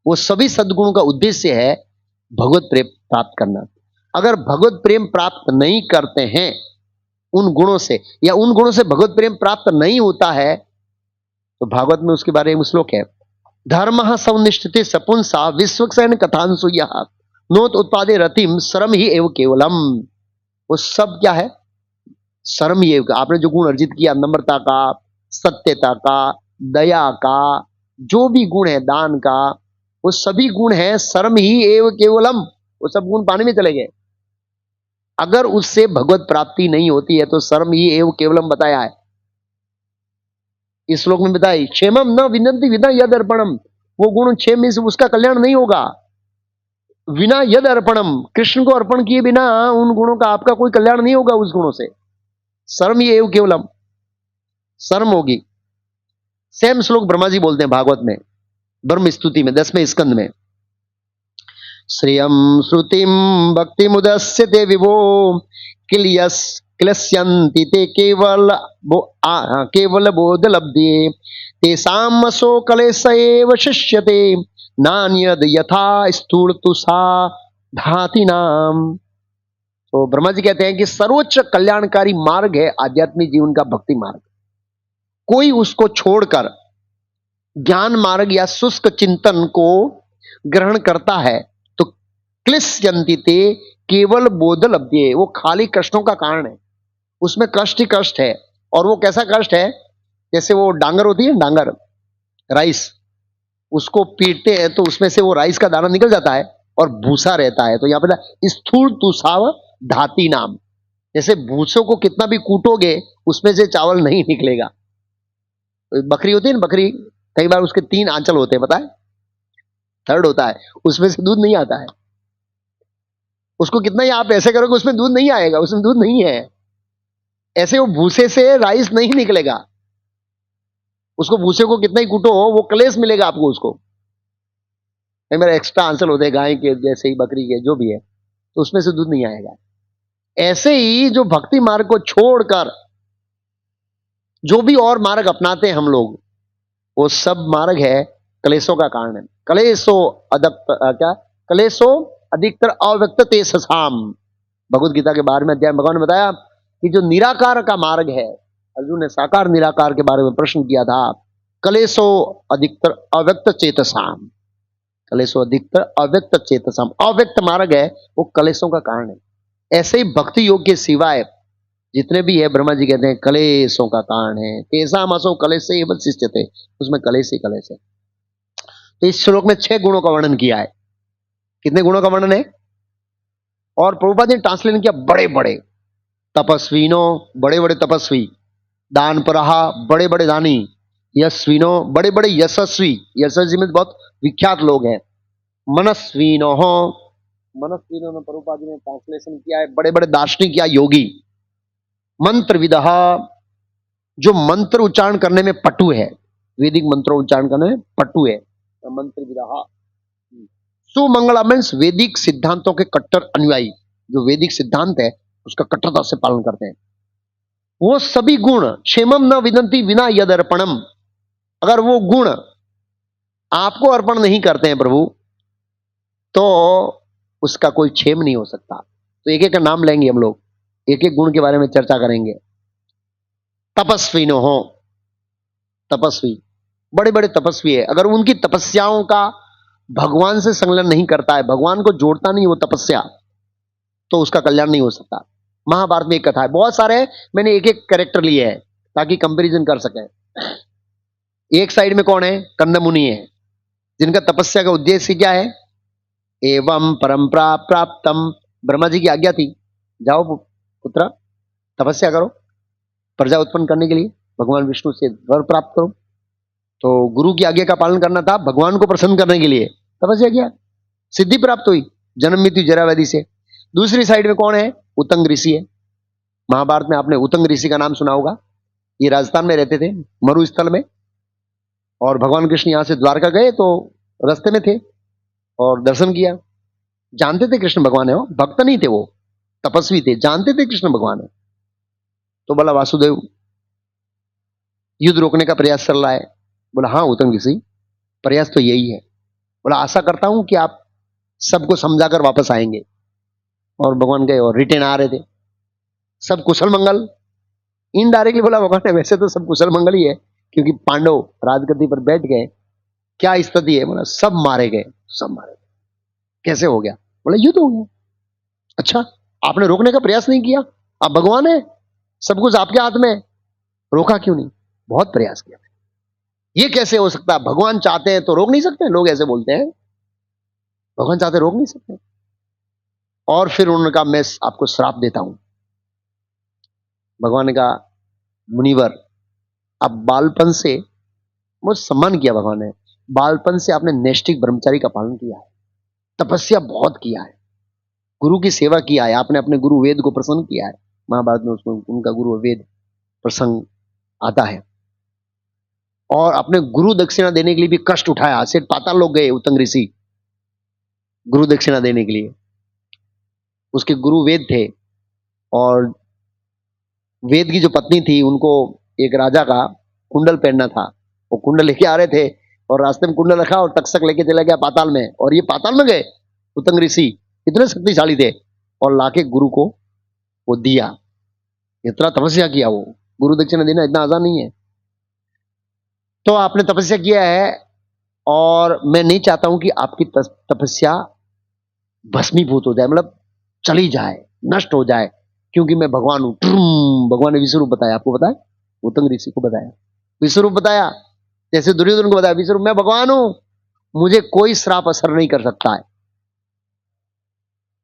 [SPEAKER 1] वो सभी सद्गुणों का उद्देश्य है भगवत प्रेम प्राप्त करना। अगर भगवत प्रेम प्राप्त नहीं करते हैं उन गुणों से, या उन गुणों से भगवत प्रेम प्राप्त नहीं होता है, तो भागवत में उसके बारे में श्लोक है, धर्म सौनिष्ठिते सपुंसा विश्वक्सेन कथांसु यः नोत उत्पादे रतिम शरम ही एव केवलम। वो सब क्या है? शर्म ही एव। आपने जो गुण अर्जित किया, नम्रता का, सत्यता का, दया का, जो भी गुण है, दान का, वो सभी गुण है शर्म ही एव केवलम। वो सब गुण पानी में चले गए। अगर उससे भगवत प्राप्ति नहीं होती है तो शर्म ही एव केवलम बताया है इस श्लोक में। बताई क्षेमम न विनंति विना यद अर्पणम। वो गुण क्षेम में से उसका कल्याण नहीं होगा। विना यद अर्पणम, कृष्ण को अर्पण किए बिना उन गुणों का आपका कोई कल्याण नहीं होगा उस गुणों से। शर्म ही एव केवलम, शर्म होगी। सेम श्लोक ब्रह्मा जी बोलते हैं भागवत में, ब्रह्म स्तुति में 10वें स्कंद में, श्रियम श्रुतिम भक्ति मुदस्यते विभो क्लिश्यन्ति ते केवल बोध लब्धे तेषां सो कलेश एव शिष्यते नान्यद यथा स्थूल तुषा धाति नाम। तो ब्रह्मा जी कहते हैं कि सर्वोच्च कल्याणकारी मार्ग है आध्यात्मिक जीवन का भक्ति मार्ग। कोई उसको छोड़कर ज्ञान मार्ग या शुष्क चिंतन को ग्रहण करता है तो क्लिश्यन्ति ते केवल बोध लब्धे, वो खाली कष्टों का कारण है। उसमें कष्ट ही कष्ट है। और वो कैसा कष्ट है? जैसे वो डांगर होती है, डांगर राइस, उसको पीटते हैं तो उसमें से वो राइस का दाना निकल जाता है और भूसा रहता है। तो यहां पे स्थूल तुषाव धाती नाम, जैसे भूसों को कितना भी कूटोगे उसमें से चावल नहीं निकलेगा। बकरी होती है ना, बकरी, कई बार उसके 3 आंचल होते हैं, पता है, थर्ड होता है, उसमें से दूध नहीं आता है। उसको कितना ही आप ऐसे करोगे उसमें दूध नहीं आएगा, उसमें दूध नहीं है। ऐसे वो भूसे से राइस नहीं निकलेगा। उसको भूसे को कितना ही कूटो वो कलेश मिलेगा आपको उसको। मेरा एक्स्ट्रा आंसर होते हैं गाय के, जैसे ही बकरी के, जो भी है, तो उसमें से दूध नहीं आएगा। ऐसे ही जो भक्ति मार्ग को छोड़कर जो भी और मार्ग अपनाते हैं हम लोग, वो सब मार्ग है कलेशों का कारण है। कलेशो कलेशो अधिकतर अव्यक्त तेषाम। भगवत गीता के बारे में अध्याय भगवान ने बताया कि जो निराकार का मार्ग है, अर्जुन ने साकार निराकार के बारे में प्रश्न किया था, कलेशो अधिकतर अव्यक्त चेतसाम, कलेशो अधिकतर अव्यक्त चेतसाम, अव्यक्त मार्ग है वो कलेशों का कारण है। ऐसे ही भक्ति योग के सिवाय जितने भी है, ब्रह्मा जी कहते हैं कलेशों का कारण है। तेषाम असो कलेश से एवं शिष्यते, उसमें कलेश ही कलेश है। तो इस श्लोक में 6 गुणों का वर्णन किया है। कितने गुणों का वर्णन है? और प्रभुपाद ने ट्रांसलेशन किया, बड़े बड़े तपस्वीनो, बड़े बड़े तपस्वी, दान परहा, बड़े बड़े दानी, यशस्विनो, बड़े बड़े यशस्वी, यशस्वी में बहुत विख्यात लोग हैं, मनस्विनो हो, मनस्विनो में प्रभुपाद ने ट्रांसलेशन किया है बड़े बड़े दार्शनिक या योगी, मंत्र विदह, जो मंत्र उच्चारण करने में पटु है, वैदिक मंत्रों उच्चारण करने में पटु है, मंत्र विदह, सुमंगला मीन्स वैदिक सिद्धांतों के कट्टर अनुयायी, जो वैदिक सिद्धांत है उसका कट्टरता से पालन करते हैं। वो सभी गुण, क्षेमम न विदंती विना यद अर्पणम, अगर वो गुण आपको अर्पण नहीं करते हैं प्रभु, तो उसका कोई क्षेम नहीं हो सकता। तो एक एक का नाम लेंगे हम लोग, एक एक गुण के बारे में चर्चा करेंगे। तपस्वी न हो, तपस्वी, बड़े बड़े तपस्वी है, अगर उनकी तपस्याओं का भगवान से संलग्न नहीं करता है, भगवान को जोड़ता नहीं वो तपस्या, तो उसका कल्याण नहीं हो सकता। महाभारत में एक कथा है, बहुत सारे मैंने एक एक कैरेक्टर लिए हैं ताकि कंपैरिजन कर सकें। एक साइड में कौन है? कंद मुनि है, जिनका तपस्या का उद्देश्य क्या है? एवं परंपरा प्राप्तम, ब्रह्मा जी की आज्ञा थी, जाओ पुत्र तपस्या करो प्रजा उत्पन्न करने के लिए, भगवान विष्णु से वर प्राप्त करो। तो गुरु की आज्ञा का पालन करना था, भगवान को प्रसन्न करने के लिए तपस्या किया, सिद्धि प्राप्त हुई जन्म मृत्यु जरा व्याधि से। दूसरी साइड में कौन है? उत्तंग ऋषि है। महाभारत में आपने उत्तंग ऋषि का नाम सुना होगा। ये राजस्थान में रहते थे, मरुस्थल में, और भगवान कृष्ण यहां से द्वारका गए तो रास्ते में थे और दर्शन किया। जानते थे कृष्ण भगवान है, वो भक्त नहीं थे, वो तपस्वी थे, जानते थे कृष्ण भगवान है। तो बोला वासुदेव युद्ध रोकने का प्रयास चल रहा है, बोला हाँ उत्तम ऋषि, प्रयास तो यही है। बोला आशा करता हूं कि आप सबको समझाकर वापस आएंगे। और भगवान गए और रिटर्न आ रहे थे, सब कुशल मंगल। इनडायरेक्टली बोला भगवान ने वैसे तो सब कुशल मंगल ही है, क्योंकि पांडव राजगद्दी पर बैठ गए, क्या स्थिति है? बोला सब मारे गए, सब मारे गए। कैसे हो गया? बोला युद्ध हो गया। अच्छा, आपने रोकने का प्रयास नहीं किया? आप भगवान है, सब कुछ आपके हाथ में, रोका क्यों नहीं? बहुत प्रयास किया। ये कैसे हो सकता है? भगवान चाहते हैं तो रोक नहीं सकते? लोग ऐसे बोलते हैं, भगवान चाहते रोक नहीं सकते। और फिर उन्होंने कहा मैं आपको श्राप देता हूं। भगवान ने कहा मुनिवर, आप बालपन से, मुझे सम्मान किया भगवान ने, बालपन से आपने नैष्ठिक ब्रह्मचारी का पालन किया है, तपस्या बहुत किया है, गुरु की सेवा किया है, आपने अपने गुरु वेद को प्रसन्न किया है। महाभारत में उसमें उनका गुरु वेद प्रसंग आता है। और अपने गुरु दक्षिणा देने के लिए भी कष्ट उठाया, सेठ पाताल लोग गए उत्तंग ऋषि गुरु दक्षिणा देने के लिए। उसके गुरु वेद थे, और वेद की जो पत्नी थी उनको एक राजा का कुंडल पहनना था, वो कुंडल लेके आ रहे थे और रास्ते में कुंडल रखा और तक्षक लेके चला गया पाताल में, और ये पाताल में गए उत्तंग ऋषि, इतने शक्तिशाली थे, और लाके गुरु को वो दिया। इतना तपस्या किया, वो गुरु दक्षिणा देना इतना आसान नहीं है। तो आपने तपस्या किया है, और मैं नहीं चाहता हूं कि आपकी तपस्या भस्मीभूत हो जाए, मतलब चली जाए, नष्ट हो जाए, क्योंकि मैं भगवान हूं। भगवान ने विश्वरूप बताया, आपको बताया, उत्तंग ऋषि को बताया, विश्वरूप बताया, जैसे दुर्योधन को बताया विश्वरूप, मैं भगवान हूं, मुझे कोई श्राप असर नहीं कर सकता है।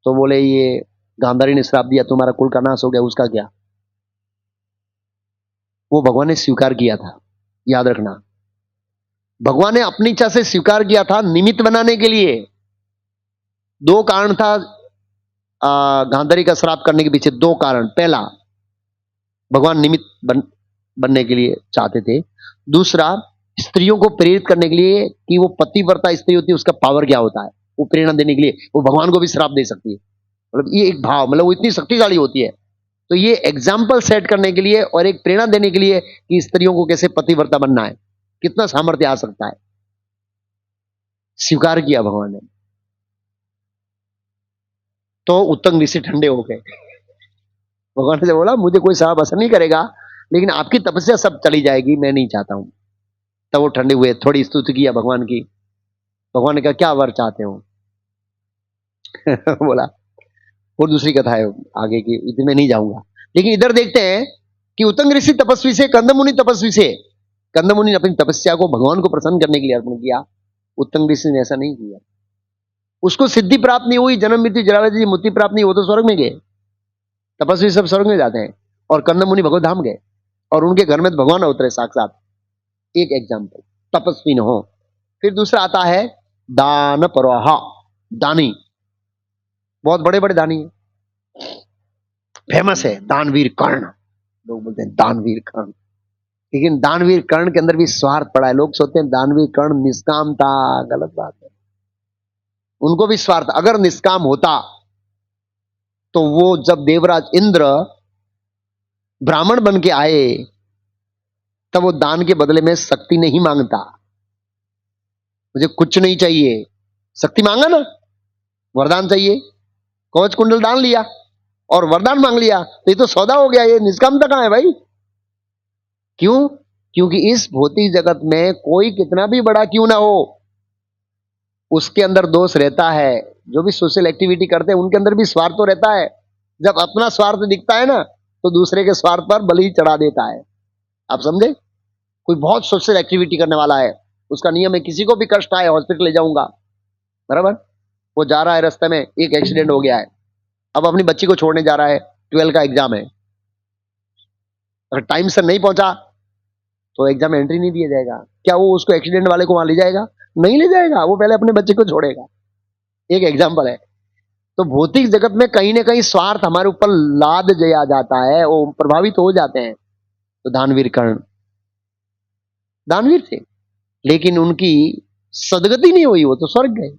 [SPEAKER 1] तो बोले ये गांधारी ने श्राप दिया, तुम्हारा कुल का नाश हो गया, उसका क्या? वो भगवान ने स्वीकार किया था, याद रखना। भगवान ने अपनी इच्छा से स्वीकार किया था, निमित्त बनाने के लिए। दो कारण था गांधारी का श्राप करने के पीछे, दो कारण। पहला, भगवान निमित्त बनने के लिए चाहते थे। दूसरा, स्त्रियों को प्रेरित करने के लिए कि वो पतिव्रता स्त्री होती है, उसका पावर क्या होता है, वो प्रेरणा देने के लिए वो भगवान को भी श्राप दे सकती है। मतलब ये एक भाव, मतलब वो इतनी शक्तिशाली होती है। तो ये एग्जाम्पल सेट करने के लिए और एक प्रेरणा देने के लिए कि स्त्रियों को कैसे पतिव्रता बनना है, कितना सामर्थ्य आ सकता है, स्वीकार किया भगवान ने। तो उत्तंग ऋषि ठंडे हो गए। भगवान ने बोला मुझे कोई श्राप असर नहीं करेगा, लेकिन आपकी तपस्या सब चली जाएगी, मैं नहीं चाहता हूं। तब वो ठंडे हुए, थोड़ी स्तुति किया भगवान की। भगवान ने कहा क्या वर चाहते हो? बोला, और दूसरी कथा है आगे की, इतने में नहीं जाऊंगा। लेकिन इधर देखते हैं कि उत्तंग ऋषि तपस्वी से, कंदमुनि तपस्वी से। कंदमुनि ने अपनी तपस्या को भगवान को प्रसन्न करने के लिए अर्पण किया, उत्तंग ऋषि ने ऐसा नहीं किया। उसको सिद्धि प्राप्त नहीं हुई, जन्म मृत्यु जरा व्याधि मुक्ति प्राप्त नहीं, वो तो स्वर्ग में गए, तपस्वी सब स्वर्ग में जाते हैं, और कंदमुनि भगवत धाम गए, और उनके घर में तो भगवान उतरे साक्षात। एक एग्जाम्पल, तपस्वी न हो। फिर दूसरा आता है दान परोहा, दानी, बहुत बड़े बड़े दानी है, फेमस है दानवीर कर्ण, लोग बोलते हैं दानवीर कर्ण। लेकिन दानवीर कर्ण के अंदर भी स्वार्थ पड़ा है। लोग सोचते हैं दानवीर कर्ण निष्काम था, गलत बात है। उनको भी स्वार्थ, अगर निष्काम होता तो वो जब देवराज इंद्र ब्राह्मण बन के आए, तब वो दान के बदले में शक्ति नहीं मांगता, मुझे कुछ नहीं चाहिए, शक्ति मांगा ना, वरदान चाहिए, कवच कुंडल दान लिया और वरदान मांग लिया, तो ये तो सौदा हो गया, ये निष्कामता कहां है भाई? क्यों? क्योंकि इस भौतिक जगत में कोई कितना भी बड़ा क्यों ना हो, उसके अंदर दोष रहता है। जो भी सोशल एक्टिविटी करते हैं उनके अंदर भी स्वार्थ तो रहता है। जब अपना स्वार्थ दिखता है ना, तो दूसरे के स्वार्थ पर बलि चढ़ा देता है। आप समझे? कोई बहुत सोशल एक्टिविटी करने वाला है, उसका नियम है किसी को भी कष्ट आए हॉस्पिटल ले जाऊंगा, बराबर? वो जा रहा है, रास्ते में एक एक्सीडेंट हो गया है, अब अपनी बच्ची को छोड़ने जा रहा है, 12 का एग्जाम है, अगर टाइम से नहीं पहुंचा तो एग्जाम में एंट्री नहीं दिया जाएगा। क्या वो उसको एक्सीडेंट वाले को वहां ले जाएगा? नहीं ले जाएगा, वो पहले अपने बच्चे को छोड़ेगा। एक एग्जाम्पल है। तो भौतिक जगत में कहीं ना कहीं स्वार्थ हमारे ऊपर लाद जया जाता है, वो प्रभावित हो जाते हैं। तो दानवीर कर्ण दानवीर थे, लेकिन उनकी सदगति नहीं हुई, वो तो स्वर्ग गए।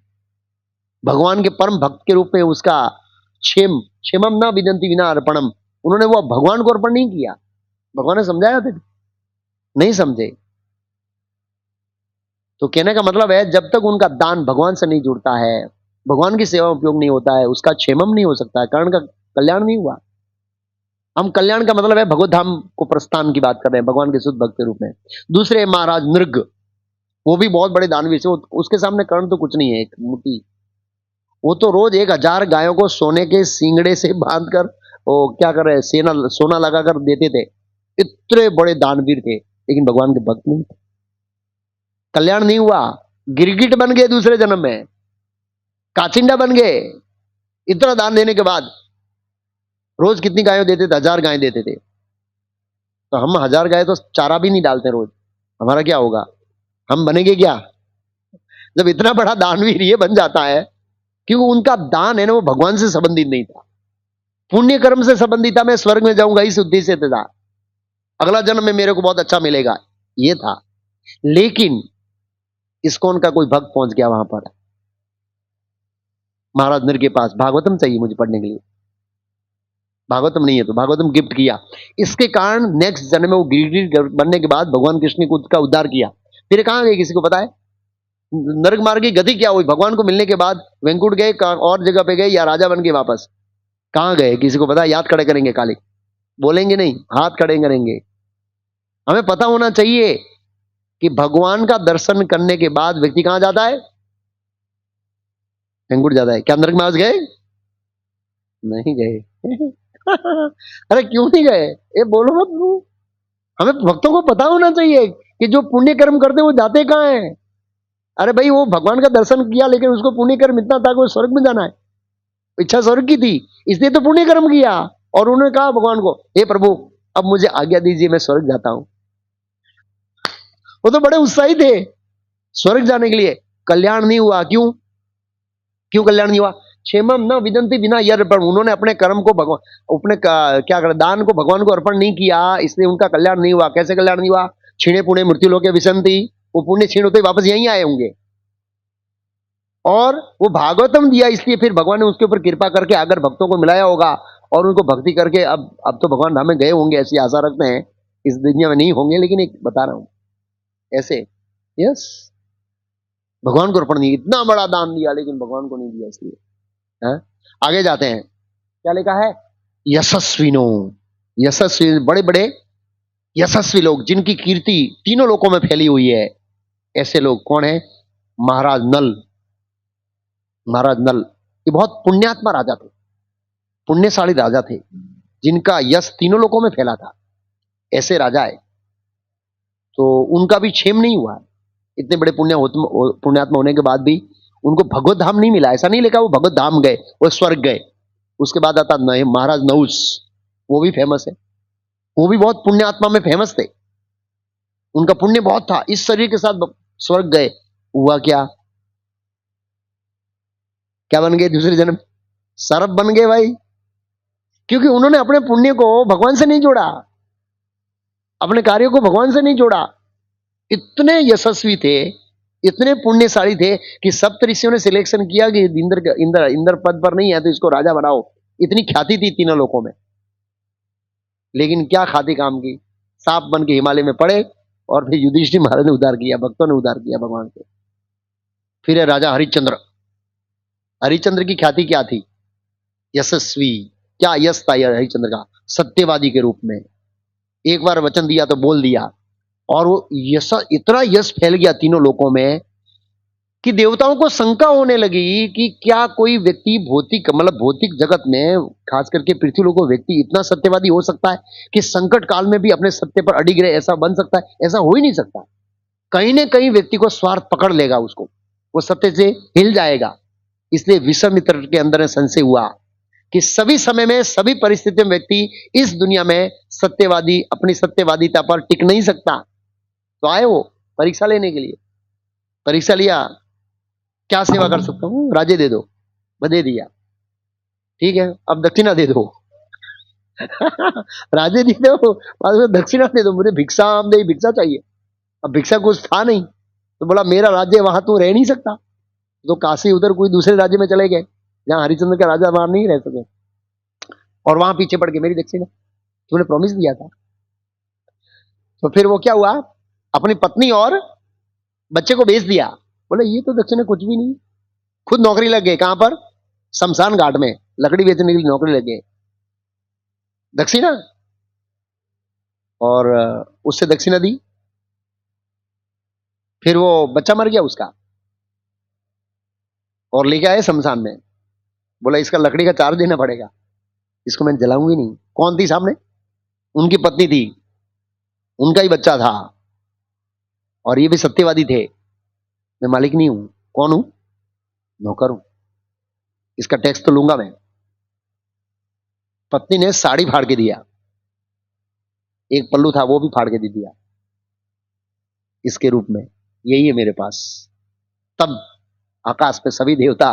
[SPEAKER 1] भगवान के परम भक्त के रूप में उसका क्षेमम न विदंती विना अर्पणम, उन्होंने वो भगवान को अर्पण नहीं किया। भगवान ने समझाया था, नहीं समझे। तो कहने का मतलब है जब तक उनका दान भगवान से नहीं जुड़ता है, भगवान की सेवा में उपयोग नहीं होता है, उसका क्षेमम नहीं हो सकता है, कर्ण का कल्याण नहीं हुआ। हम कल्याण का मतलब है भगवत धाम को प्रस्थान की बात कर रहे हैं भगवान के शुद्ध भक्त के रूप में। दूसरे महाराज नृग, वो भी बहुत बड़े दानवीर थे, उसके सामने कर्ण तो कुछ नहीं है, एक मूर्ति। वो तो रोज 1000 गायों को सोने के सींगड़े से बांध कर वो क्या कर रहे, सेना सोना लगा कर देते थे। इतने बड़े दानवीर थे, लेकिन भगवान के भक्त नहीं थे, कल्याण नहीं हुआ। गिरगिट बन गए दूसरे जन्म में, काचिंडा बन गए। इतना दान देने के बाद रोज कितनी गायों देते थे? 1000 गायें देते थे। तो हम 1000 गाय तो चारा भी नहीं डालते रोज, हमारा क्या होगा? हम बनेंगे क्या? जब इतना बड़ा दानवीर ये बन जाता है, क्योंकि उनका दान है ना वो भगवान से संबंधित नहीं था, पुण्य कर्म से संबंधित था। मैं स्वर्ग में जाऊंगा इस उद्देश्य से था, अगला जन्म में मेरे को बहुत अच्छा मिलेगा, ये था। लेकिन इस्कॉन का कोई भक्त पहुंच गया वहां पर, महाराज नर के पास, भागवतम चाहिए मुझे पढ़ने के लिए, भागवतम नहीं है तो भागवतम गिफ्ट किया। इसके कारण नेक्स्ट जन्म में वो गिरगिट बनने के बाद भगवान कृष्ण ने उसका उद्धार किया। फिर कहां गए किसी को पता है? नरक मार्ग की गति क्या हुई भगवान को मिलने के बाद? वेंकुट गए, और जगह पे गए, या राजा बन के वापस कहां गए किसी को पता है? याद खड़े करेंगे काले, बोलेंगे नहीं, हाथ खड़े करेंगे। हमें पता होना चाहिए कि भगवान का दर्शन करने के बाद व्यक्ति कहां जाता है? वेंकुट जाता है। क्या नरक मार्ग गए? नहीं गए। अरे क्यों नहीं गए? ये बोलो मत तू। हमें भक्तों को पता होना चाहिए कि जो पुण्य कर्म करते वो जाते कहां हैं। अरे भाई वो भगवान का दर्शन किया, लेकिन उसको पुण्य कर्म इतना था कि वो स्वर्ग में जाना है, इच्छा स्वर्ग की थी, इसलिए तो पुण्य कर्म किया। और उन्होंने कहा भगवान को, हे प्रभु अब मुझे आज्ञा दीजिए, मैं स्वर्ग जाता हूं। वो तो बड़े उत्साही थे स्वर्ग जाने के लिए। कल्याण नहीं हुआ, क्यों? क्यों कल्याण नहीं हुआ? क्षेमम न विदंती बिना यर्पण, उन्होंने अपने कर्म को भगवान, अपने क्या कर दान को भगवान को अर्पण नहीं किया, इसलिए उनका कल्याण नहीं हुआ। कैसे कल्याण नहीं हुआ? क्षीणे पुणे मृत्यु लोके विसंति, वो पुण्य क्षीण होते वापस यहीं आए होंगे। और वो भागवतम दिया, इसलिए फिर भगवान ने उसके ऊपर कृपा करके अगर भक्तों को मिलाया होगा और उनको भक्ति करके अब तो भगवान धाम में गए होंगे, ऐसी आशा रखते हैं। इस दुनिया में नहीं होंगे, लेकिन एक बता रहा हूं ऐसे। यस, भगवान को अर्पण नहीं, इतना बड़ा दान दिया लेकिन भगवान को नहीं दिया, इसलिए। हाँ? आगे जाते हैं, क्या लिखा है? यशस्विनो, यशस्वी, बड़े बड़े यशस्वी लोग जिनकी कीर्ति तीनों लोकों में फैली हुई है, ऐसे लोग कौन है? महाराज नल। महाराज नल ये बहुत पुण्यात्मा राजा थे, पुण्यशाली राजा थे, जिनका यश तीनों लोकों में फैला था। ऐसे राजा है, तो उनका भी क्षेम नहीं हुआ। इतने बड़े पुण्यात्मा होने के बाद भी उनको भगवत धाम नहीं मिला। ऐसा नहीं लिखा वो भगवत धाम गए, वो स्वर्ग गए। उसके बाद आता महाराज नहुस, वो भी फेमस है, वो भी बहुत पुण्यात्मा में फेमस थे, उनका पुण्य बहुत था, इस शरीर के साथ स्वर्ग गए। हुआ क्या? क्या बन गए दूसरे जन्म? सरप बन गए भाई, क्योंकि उन्होंने अपने पुण्य को भगवान से नहीं जोड़ा, अपने कार्यों को भगवान से नहीं जोड़ा। इतने यशस्वी थे, इतने पुण्यशाली थे कि सप्तऋषियों ने सिलेक्शन किया कि इंद्र इंद्र इंद्र पद पर नहीं है तो इसको राजा बनाओ। इतनी ख्याति थी तीनों लोगों में, लेकिन क्या खाती काम की, सांप बन के हिमालय में पड़े, और फिर युधिष्ठिर महाराज ने उद्धार किया, भक्तों ने उद्धार किया भगवान से। फिर है राजा हरिश्चंद्र। हरिश्चंद्र की ख्याति क्या थी? यशस्वी, क्या यश था हरिश्चंद्र का? सत्यवादी के रूप में, एक बार वचन दिया तो बोल दिया। और वो यश, इतना यश फैल गया तीनों लोकों में कि देवताओं को शंका होने लगी कि क्या कोई व्यक्ति भौतिक, मतलब भौतिक जगत में, खास करके पृथ्वी लोक व्यक्ति इतना सत्यवादी हो सकता है कि संकट काल में भी अपने सत्य पर अडिग रहे? ऐसा बन सकता है? ऐसा हो ही नहीं सकता। कहीं ना कहीं व्यक्ति को स्वार्थ पकड़ लेगा, उसको वो सत्य से हिल जाएगा। इसलिए विश्वामित्र के अंदर संशय हुआ कि सभी समय में, सभी परिस्थितियों में व्यक्ति इस दुनिया में सत्यवादी, अपनी सत्यवादिता पर टिक नहीं सकता। तो आए वो परीक्षा लेने के लिए, परीक्षा लिया, क्या सेवा कर सकता हूं? राज्य दे दो, दे दिया, ठीक है, अब दक्षिणा दे दो। राज्य दे दो, बाद में दक्षिणा दे दो, मुझे भिक्षा दे, भिक्षा चाहिए। अब भिक्षा कुछ था नहीं, तो बोला मेरा राज्य वहां तू रह नहीं सकता, तो काशी उधर कोई दूसरे राज्य में चले गए जहां हरिश्चंद्र का राजा वहां नहीं रह सके, और वहां पीछे पड़ के मेरी दक्षिणा, तूने प्रॉमिस दिया था। तो फिर वो क्या हुआ, अपनी पत्नी और बच्चे को भेज दिया। बोले ये तो दक्षिणा कुछ भी नहीं। खुद नौकरी लग गए। कहां पर? शमशान घाट में लकड़ी बेचने के लिए नौकरी लग गए। दक्षिणा, और उससे दक्षिणा दी। फिर वो बच्चा मर गया उसका, और लेके आए शमशान में। बोला इसका लकड़ी का चार्ज देना पड़ेगा, इसको मैं जलाऊंगी नहीं। कौन थी सामने? उनकी पत्नी थी, उनका ही बच्चा था, और ये भी सत्यवादी थे। मैं मालिक नहीं हूं। कौन हूं? नौकर हूं। इसका टैक्स तो लूंगा मैं। पत्नी ने साड़ी फाड़ के दिया, एक पल्लू था वो भी फाड़ के दे दिया इसके रूप में, यही है मेरे पास। तब आकाश में सभी देवता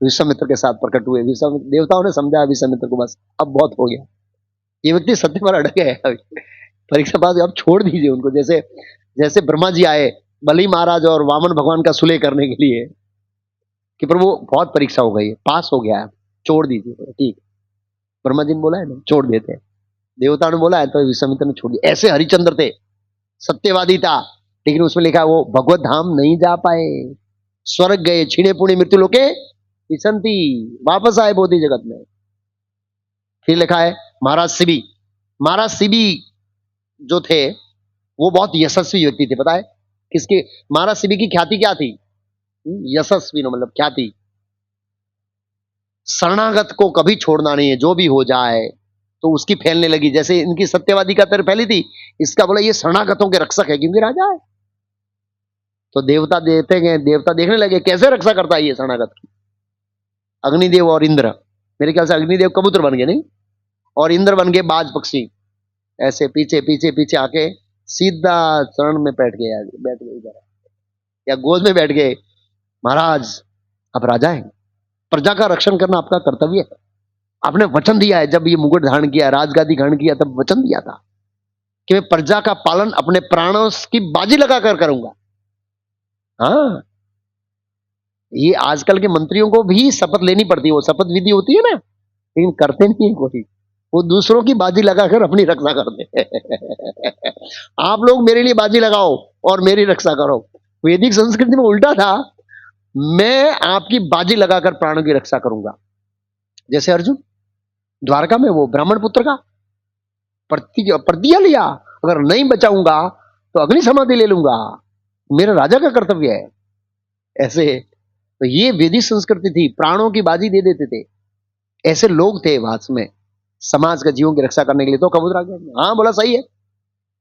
[SPEAKER 1] विश्वामित्र के साथ प्रकट हुए। विश्वामित्र देवताओं ने समझा विश्वामित्र को, बस अब बहुत हो गया, ये व्यक्ति सत्य पर अड़के है। परीक्षा पास, अब छोड़ दीजिए उनको। जैसे जैसे ब्रह्मा जी आए बलि महाराज और वामन भगवान का सुलह करने के लिए कि प्रभु बहुत परीक्षा हो गई है, पास हो गया है, छोड़ दीजिए। ठीक, ब्रह्मा जी ने बोला है ना, छोड़ देते हैं। देवता ने बोला है तो विश्वामित्र ने छोड़ दिया। ऐसे हरिचंद्र थे, सत्यवादी था, लेकिन उसमें लिखा वो भगवत धाम नहीं जा पाए, स्वर्ग गए, छीणे पुणे मृत्यु लोके विसंति, वापस आए बोधि जगत में। फिर लिखा है महाराज शिवी। महाराज शिवी जो थे वो बहुत यशस्वी व्यक्ति थे। पता है किसके? महाराज शिवी की ख्याति क्या थी? यशस्वी नो मतलब ख्याति। शरणागत को कभी छोड़ना नहीं है, जो भी हो जाए। तो उसकी फैलने लगी, जैसे इनकी सत्यवादी का तरह फैली थी, इसका बोला ये शरणागतों के रक्षक है क्योंकि राजा है। तो देवता देते गए, देवता देखने लगे कैसे रक्षा करता है ये शरणागत की। अग्निदेव और इंद्र, मेरे ख्याल से अग्निदेव कबूतर बन गए नहीं, और इंद्र बन गए बाज पक्षी। ऐसे पीछे पीछे पीछे आके सीधा चरण में बैठ गए, बैठ गए इधर या गोद में बैठ गए। महाराज आप राजा हैं, प्रजा का रक्षण करना आपका कर्तव्य है। आपने वचन दिया है, जब ये मुकुट धारण किया, राजगादी ग्रहण किया, तब वचन दिया था कि मैं प्रजा का पालन अपने प्राणों की बाजी लगाकर करूंगा। हाँ, ये आजकल के मंत्रियों को भी शपथ लेनी पड़ती है, वो शपथ विधि होती है ना, लेकिन करते नहीं है कोई। वो दूसरों की बाजी लगाकर अपनी रक्षा करते हैं। आप लोग मेरे लिए बाजी लगाओ और मेरी रक्षा करो। वैदिक संस्कृति में उल्टा था, मैं आपकी बाजी लगाकर प्राणों की रक्षा करूंगा। जैसे अर्जुन द्वारका में वो ब्राह्मण पुत्र का प्रतिज्ञा लिया, अगर नहीं बचाऊंगा तो अग्नि समाधि ले लूंगा, मेरा राजा का कर्तव्य है। ऐसे तो ये वैदिक संस्कृति थी, प्राणों की बाजी दे देते थे। ऐसे लोग थे वास में, समाज का जीवों की रक्षा करने के लिए। तो कबूतर आ गया, हाँ बोला सही है।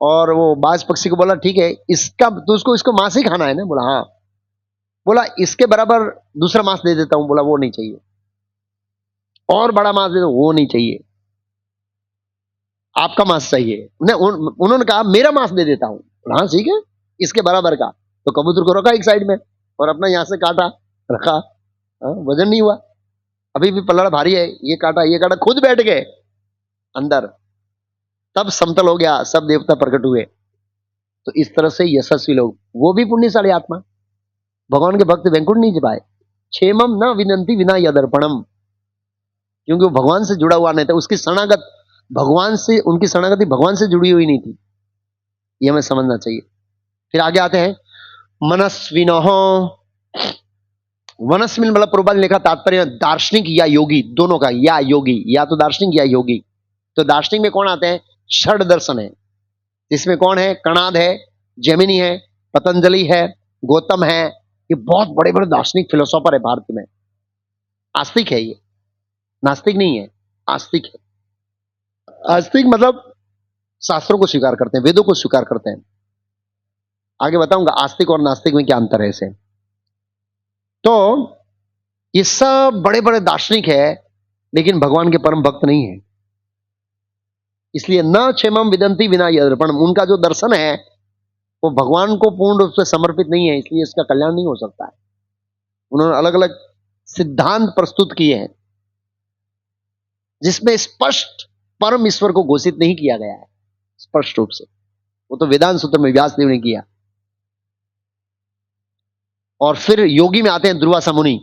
[SPEAKER 1] और वो बाज पक्षी को बोला ठीक है, इसका तो उसको इसको मांस ही खाना है ना? बोला हाँ। बोला इसके बराबर दूसरा मांस दे देता हूं। बोला वो नहीं चाहिए। और बड़ा मांस दे दो, वो नहीं चाहिए, आपका मांस चाहिए। उन्होंने कहा मेरा मांस दे देता हूं। हाँ ठीक है, इसके बराबर का। तो कबूतर को रखा एक साइड में और अपना यहां से काटा रखा। वजन नहीं हुआ, अभी भी पल्लड़ा भारी है, ये काटा, खुद बैठ गए अंदर। तब समतल हो गया, सब देवता प्रकट हुए। तो इस तरह से यशस्वी लोग, वो भी पुण्यशाली आत्मा, भगवान के भक्त वैंकुंठ नहीं जी पाए। क्षेमम न विनंती विना यदर्पणम, क्योंकि वो भगवान से जुड़ा हुआ नहीं था। उसकी शरणागत भगवान से, उनकी शरणागति भगवान से जुड़ी हुई नहीं थी, ये हमें समझना चाहिए। फिर आगे आते हैं मनस्विनो। मनस्विन मतलब प्रभुपाद ने लिखा तात्पर्य दार्शनिक या योगी, दोनों का, या योगी, या तो दार्शनिक या योगी। तो दार्शनिक में कौन आते हैं? षड दर्शन है, इसमें कौन है? कणाद है, जैमिनी है, पतंजलि है, गौतम है। ये बहुत बड़े बड़े दार्शनिक फिलोसोफर है भारत में। आस्तिक है ये, नास्तिक नहीं है, आस्तिक है। आस्तिक मतलब शास्त्रों को स्वीकार करते हैं, वेदों को स्वीकार करते हैं। आगे बताऊंगा आस्तिक और नास्तिक में क्या अंतर है इसे। तो ये सब बड़े बड़े दार्शनिक है, लेकिन भगवान के परम भक्त नहीं है। इसलिए न क्षेमम विदंती विना यदर्पण, उनका जो दर्शन है वो भगवान को पूर्ण रूप से समर्पित नहीं है, इसलिए इसका कल्याण नहीं हो सकता है। उन्होंने अलग अलग सिद्धांत प्रस्तुत किए हैं जिसमें स्पष्ट परम ईश्वर को घोषित नहीं किया गया है स्पष्ट रूप से। वो तो वेदांत सूत्र में व्यासदेव ने किया। और फिर योगी में आते हैं दुर्वासा मुनि,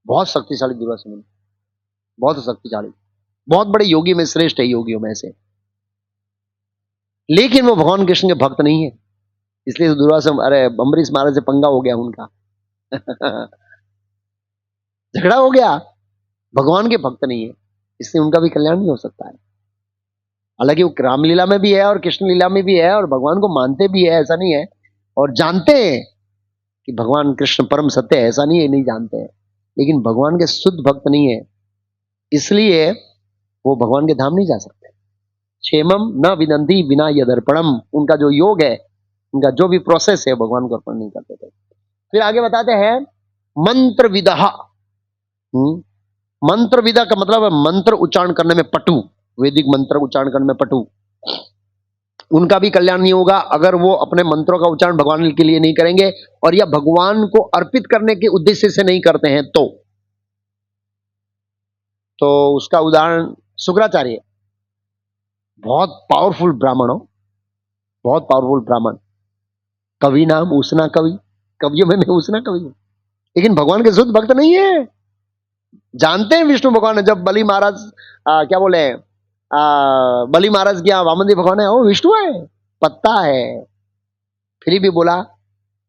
[SPEAKER 1] बहुत शक्तिशाली दुर्वासा मुनि, बहुत शक्तिशाली, बहुत बड़े योगी में श्रेष्ठ है योगियों में से, लेकिन वो भगवान कृष्ण के भक्त नहीं है। इसलिए तो दुर्वासा, अरे अम्बरीश महाराज से पंगा हो गया उनका। झगड़ा हो गया, भगवान के भक्त नहीं है, इसलिए उनका भी कल्याण नहीं हो सकता है। हालांकि वो रामलीला में भी है और कृष्ण लीला में भी है, और भगवान को मानते भी है, ऐसा नहीं है, और जानते हैं कि भगवान कृष्ण परम सत्य है, ऐसा नहीं है नहीं जानते हैं, लेकिन भगवान के शुद्ध भक्त नहीं है, इसलिए वो भगवान के धाम नहीं जा सकते। क्षेमम न विदंती बिना यदर्पणम, उनका जो योग है, उनका जो भी प्रोसेस है, भगवान को अर्पण नहीं करते थे। फिर आगे बताते हैं मंत्र विदहा। मंत्र विदा का मतलब है मंत्र उच्चारण करने में पटु, वैदिक मंत्र उच्चारण करने में पटु, उनका भी कल्याण नहीं होगा अगर वो अपने मंत्रों का उच्चारण भगवान के लिए नहीं करेंगे, और या भगवान को अर्पित करने के उद्देश्य से नहीं करते हैं तो उसका उदाहरण शुक्राचार्य, बहुत पावरफुल ब्राह्मण हो, बहुत पावरफुल ब्राह्मण, कवि नाम उसना कवि, कवियों में मैं उसना कवि हूं, लेकिन भगवान के शुद्ध भक्त नहीं है। जानते हैं विष्णु भगवान है, जब बलि महाराज क्या बोले, बलि महाराज क्या वामनदेव भगवान है, वो विष्णु है, पत्ता है, फिर भी बोला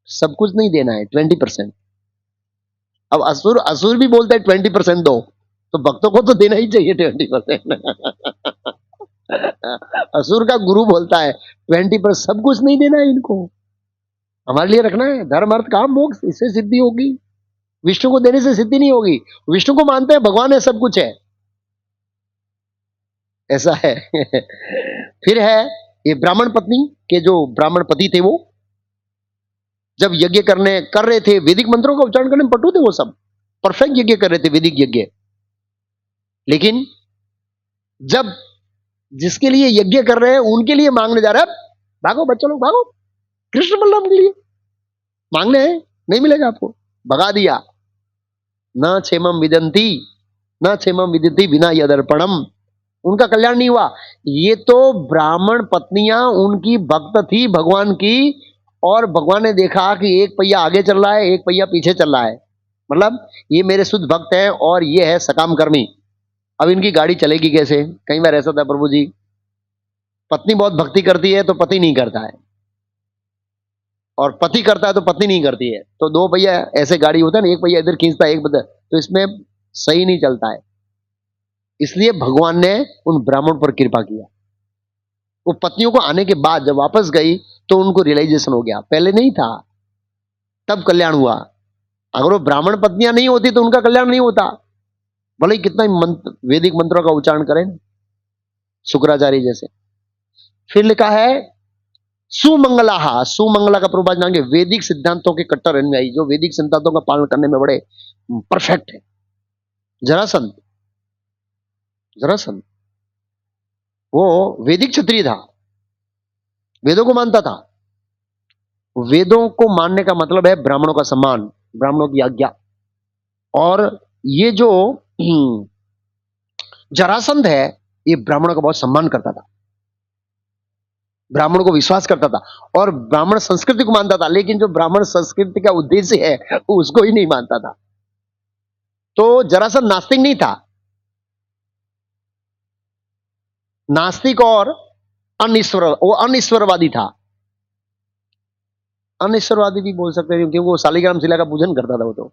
[SPEAKER 1] सब कुछ नहीं देना है, 20%। अब असुर असुर भी बोलते हैं 20% दो, तो भक्तों को तो देना ही चाहिए 20%। असुर का गुरु बोलता है 20%, सब कुछ नहीं देना है इनको, हमारे लिए रखना है, धर्म अर्थ काम मोक्ष, इससे सिद्धि होगी, विष्णु को देने से सिद्धि नहीं होगी। विष्णु को मानते हैं भगवान है, सब कुछ है, ऐसा है। फिर है ये ब्राह्मण पत्नी के, जो ब्राह्मण पति थे वो जब यज्ञ कर रहे थे, वैदिक मंत्रों का उच्चारण करने में पटु थे, वो सब परफेक्ट यज्ञ कर रहे थे, वैदिक यज्ञ, लेकिन जब जिसके लिए यज्ञ कर रहे हैं उनके लिए मांगने जा रहे हैं, भागो बच्चों लोग भागो, कृष्ण बलराम के लिए मांगने हैं, नहीं मिलेगा आपको, भगा दिया। न क्षेमम विदंती, न क्षेमम विदंती बिना यदर्पणम, उनका कल्याण नहीं हुआ। ये तो ब्राह्मण पत्नियां उनकी भक्त थी भगवान की, और भगवान ने देखा कि एक पहिया आगे चल रहा है, एक पहिया पीछे चल रहा है, मतलब ये मेरे शुद्ध भक्त हैं और ये है सकाम कर्मी, अब इनकी गाड़ी चलेगी कैसे। कई बार ऐसा था प्रभु जी, पत्नी बहुत भक्ति करती है तो पति नहीं करता है, और पति करता है तो पत्नी नहीं करती है, तो दो पहिया ऐसे गाड़ी होता है ना, एक पहिया इधर खींचता है एक बदल, तो इसमें सही नहीं चलता है। इसलिए भगवान ने उन ब्राह्मण पर कृपा किया, वो पत्नियों को आने के बाद जब वापस गई तो उनको रियलाइजेशन हो गया, पहले नहीं था, तब कल्याण हुआ। अगर वो ब्राह्मण पत्नियां नहीं होती तो उनका कल्याण नहीं होता, भले ही कितना मंत्र, वैदिक मंत्रों का उच्चारण करें, शुक्राचार्य जैसे। फिर लिखा है सुमंगलाहा, सुमंगला का प्रभाव जानेंगे, वैदिक सिद्धांतों के कट्टर अनुयायी, जो वैदिक सिद्धांतों का पालन करने में बड़े परफेक्ट है। जरासंध, जरासंध वो वैदिक क्षत्रिय था, वेदों को मानता था। वेदों को मानने का मतलब है ब्राह्मणों का सम्मान, ब्राह्मणों की आज्ञा, और ये जो जरासंध है ये ब्राह्मणों का बहुत सम्मान करता था, ब्राह्मणों को विश्वास करता था, और ब्राह्मण संस्कृति को मानता था, लेकिन जो ब्राह्मण संस्कृति का उद्देश्य है उसको ही नहीं मानता था। तो जरासंध नास्तिक नहीं था, नास्तिक और अनिश्वर, वो अनिश्वरवादी था, अनिश्वरवादी भी बोल सकते हैं क्योंकि वो शालिग्राम शिला का पूजन करता था वो तो।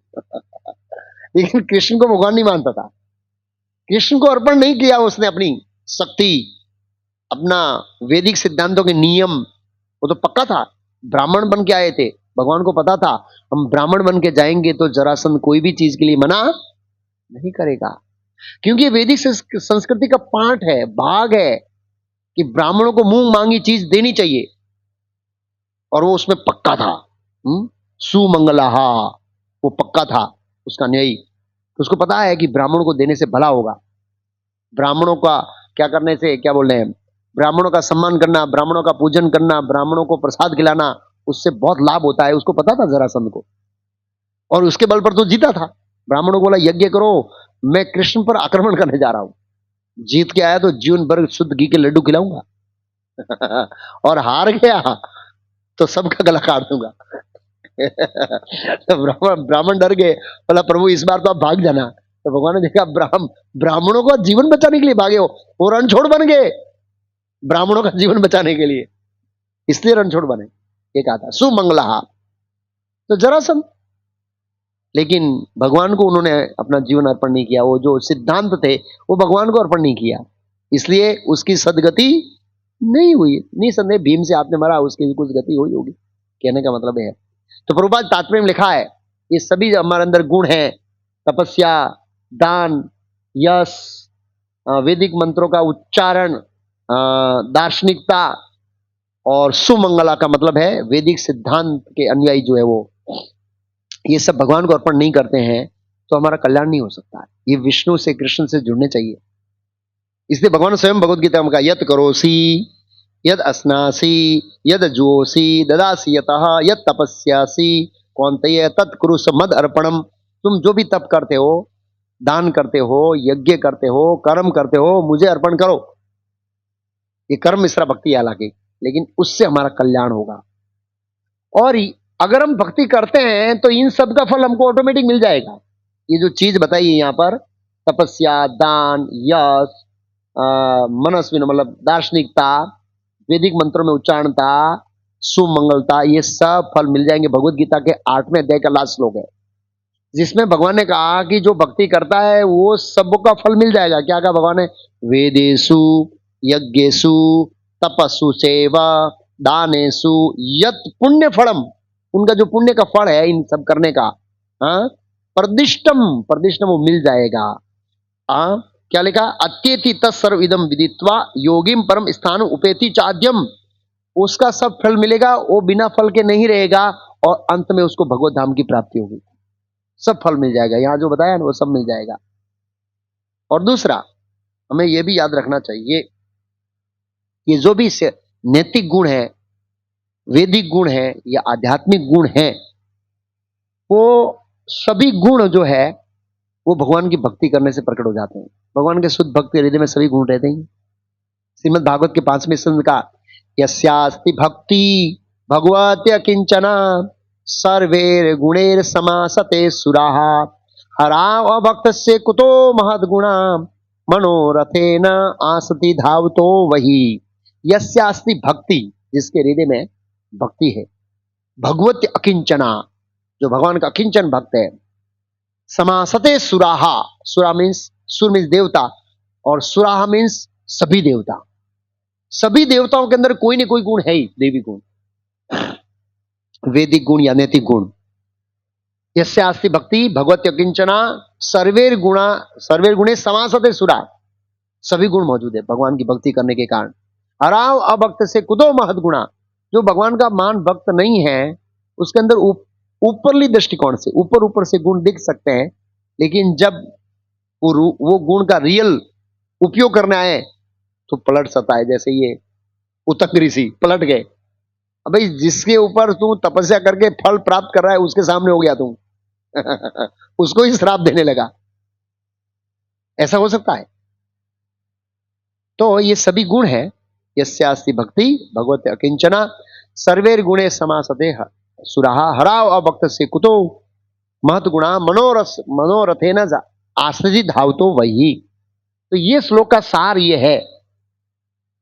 [SPEAKER 1] लेकिन कृष्ण को भगवान नहीं मानता था, कृष्ण को अर्पण नहीं किया उसने अपनी शक्ति, अपना वैदिक सिद्धांतों के नियम, वो तो पक्का था, ब्राह्मण बन के आए थे, भगवान को पता था हम ब्राह्मण बन के जाएंगे तो जरासंध कोई भी चीज के लिए मना नहीं करेगा, क्योंकि वैदिक संस्कृति का पार्ट है, भाग है कि ब्राह्मणों को मुंह मांगी चीज देनी चाहिए, और वो उसमें पक्का था। सुमंगलाहा, वो पक्का था उसका न्यायी, तो उसको पता है कि ब्राह्मणों को देने से भला होगा, ब्राह्मणों का क्या करने से, क्या बोल रहे हैं, ब्राह्मणों का सम्मान करना, ब्राह्मणों का पूजन करना, ब्राह्मणों को प्रसाद खिलाना, उससे बहुत लाभ होता है, उसको पता था जरासंध को, और उसके बल पर तो जीता था। ब्राह्मणों को बोला यज्ञ करो, मैं कृष्ण पर आक्रमण करने जा रहा हूं, जीत के आया तो जीवन भर शुद्ध घी के लड्डू खिलाऊंगा। और हार गया तो सबका गला काट दूंगा। तो ब्राह्मण डर गए, बोला प्रभु इस बार तो आप भाग जाना। तो भगवान ने देखा ब्राह्मणों का जीवन बचाने के लिए भागे हो, वो रणछोड़ बन गए ब्राह्मणों का जीवन बचाने के लिए, इसलिए रणछोड़ बने। ये कहा था सुमंगला। तो जरासंध, लेकिन भगवान को उन्होंने अपना जीवन अर्पण नहीं किया। वो जो सिद्धांत थे वो भगवान को अर्पण नहीं किया, इसलिए उसकी सदगति नहीं हुई। निसंदेह भीम से आपने मारा, उसकी भी कुछ गति हुई होगी, कहने का मतलब है। तो प्रभुपाद तात्पर्य में लिखा है ये सभी हमारे अंदर गुण हैं, तपस्या, दान, यश, वैदिक मंत्रों का उच्चारण, दार्शनिकता और सुमंगला का मतलब है वैदिक सिद्धांत के अनुयायी जो है वो ये सब भगवान को अर्पण नहीं करते हैं तो हमारा कल्याण नहीं हो सकता है। ये विष्णु से, कृष्ण से जुड़ने चाहिए। इसलिए भगवान स्वयं भगवद गीता में कहा यत करोसी यद अस्नासी यद जुओसी ददासी यतः यद तपस्यासी कौन्तेय तत्कुरु मद अर्पणम। तुम जो भी तप करते हो, दान करते हो, यज्ञ करते हो, कर्म करते हो, मुझे अर्पण करो। ये कर्म मिश्रा भक्ति है हालांकि, लेकिन उससे हमारा कल्याण होगा। और अगर हम भक्ति करते हैं तो इन सब का फल हमको ऑटोमेटिक मिल जाएगा। ये जो चीज बताई है यहाँ पर, तपस्या, दान, यश, मनस्विन मतलब दार्शनिकता, वैदिक मंत्रों में उच्चारणता, सुमंगलता, ये सब फल मिल जाएंगे। भगवत गीता के 8वें अध्याय का लास्ट श्लोक है, जिसमें भगवान ने कहा कि जो भक्ति करता है वो सबका फल मिल जाएगा। क्या कहा भगवान ने? वेदेषु यज्ञेषु तपस्सु चैव दानेषु यत् पुण्य फलम। उनका जो पुण्य का फल है इन सब करने का, हाँ, प्रदिष्टम वो मिल जाएगा। क्या लिखा? अत्येति तत्सर्व इदम विदित्वा योगिम परम स्थान उपेति चाद्यम। उसका सब फल मिलेगा, वो बिना फल के नहीं रहेगा और अंत में उसको भगवत धाम की प्राप्ति होगी। सब फल मिल जाएगा, यहां जो बताया ना वो सब मिल जाएगा। और दूसरा हमें यह भी याद रखना चाहिए, ये जो भी नैतिक गुण है, वैदिक गुण है या आध्यात्मिक गुण है, वो सभी गुण जो है वो भगवान की भक्ति करने से प्रकट हो जाते हैं। भगवान के शुद्ध भक्त हृदय में सभी गुण रहते हैं। श्रीमद् भागवत के 5वें स्कंद का यस्यास्ति भक्ति भगवत्य किंचना सर्वेर गुणेर समासते सुराः हराव अभक्तस्य कुतो महद गुणा मनोरथेन आसति धावतो वही। यस्यास्ति भक्ति, जिसके हृदय में भक्ति है, भगवत्य अकिंचना, जो भगवान का अकिंचन भक्त है, समासते सुराहा, सुरा मीन्स, सुर मीन्स देवता, और सुराहा मीन्स सभी देवता। सभी देवताओं के अंदर कोई ना कोई गुण है ही, देवी गुण, वैदिक गुण या नैतिक गुण। यस्यास्ति भक्ति भगवत्य किंचना सर्वेर गुणे समासते सुरा, सभी गुण मौजूद है भगवान की भक्ति करने के कारण। हराव अभक्त से कुतो महद गुणा, जो भगवान का मान भक्त नहीं है उसके अंदर ऊपरली दृष्टिकोण से ऊपर ऊपर से गुण दिख सकते हैं, लेकिन जब वो गुण का रियल उपयोग करने आए तो पलट सकता है। जैसे ये उतक ऋषि पलट गए। अब भाई जिसके ऊपर तू तपस्या करके फल प्राप्त कर रहा है उसके सामने हो गया तू उसको ही श्राप देने लगा, ऐसा हो सकता है। तो ये सभी गुण है। यस्यास्ति भक्ति भगवते अकिंचना सर्वेर गुणे समासते सुराहा हराव अभक्त से कुतो महत गुणा मनोरथे न आश्रजित धावतो वही। तो ये श्लोक का सार ये है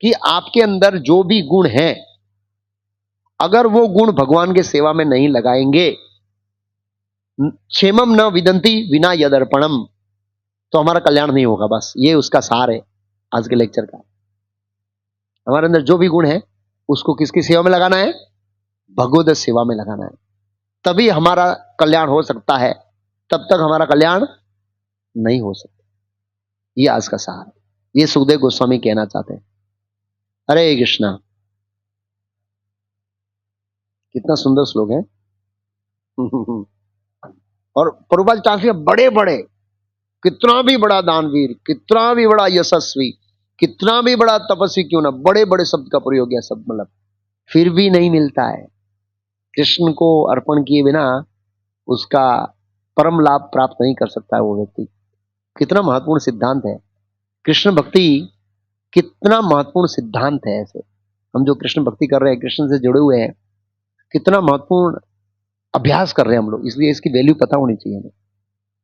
[SPEAKER 1] कि आपके अंदर जो भी गुण है, अगर वो गुण भगवान के सेवा में नहीं लगाएंगे, क्षेमम न विदंती विना यदर्पणम, तो हमारा कल्याण नहीं होगा। बस ये उसका सार है आज के लेक्चर का। हमारे अंदर जो भी गुण है उसको किसकी सेवा में लगाना है? भगवत सेवा में लगाना है, तभी हमारा कल्याण हो सकता है। तब तक हमारा कल्याण नहीं हो सकता। ये आज का सार है। ये सुखदेव गोस्वामी कहना चाहते हैं। हरे कृष्णा। कितना सुंदर श्लोक है और प्रभुपाद चाहते बड़े बड़े, कितना भी बड़ा दानवीर, कितना भी बड़ा यशस्वी, कितना भी बड़ा तपस्वी क्यों ना, बड़े बड़े शब्द का प्रयोग है सब, मतलब फिर भी नहीं मिलता है। कृष्ण को अर्पण किए बिना उसका परम लाभ प्राप्त नहीं कर सकता है वो व्यक्ति। कितना महत्वपूर्ण सिद्धांत है कृष्ण भक्ति, कितना महत्वपूर्ण सिद्धांत है। ऐसे हम जो कृष्ण भक्ति कर रहे हैं, कृष्ण से जुड़े हुए हैं, कितना महत्वपूर्ण अभ्यास कर रहे हैं हम लोग। इसलिए इसकी वैल्यू पता होनी चाहिए हमें,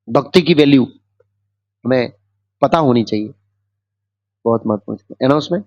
[SPEAKER 1] भक्ति की वैल्यू हमें पता होनी चाहिए। बहुत महत्वपूर्ण अनाउंसमेंट।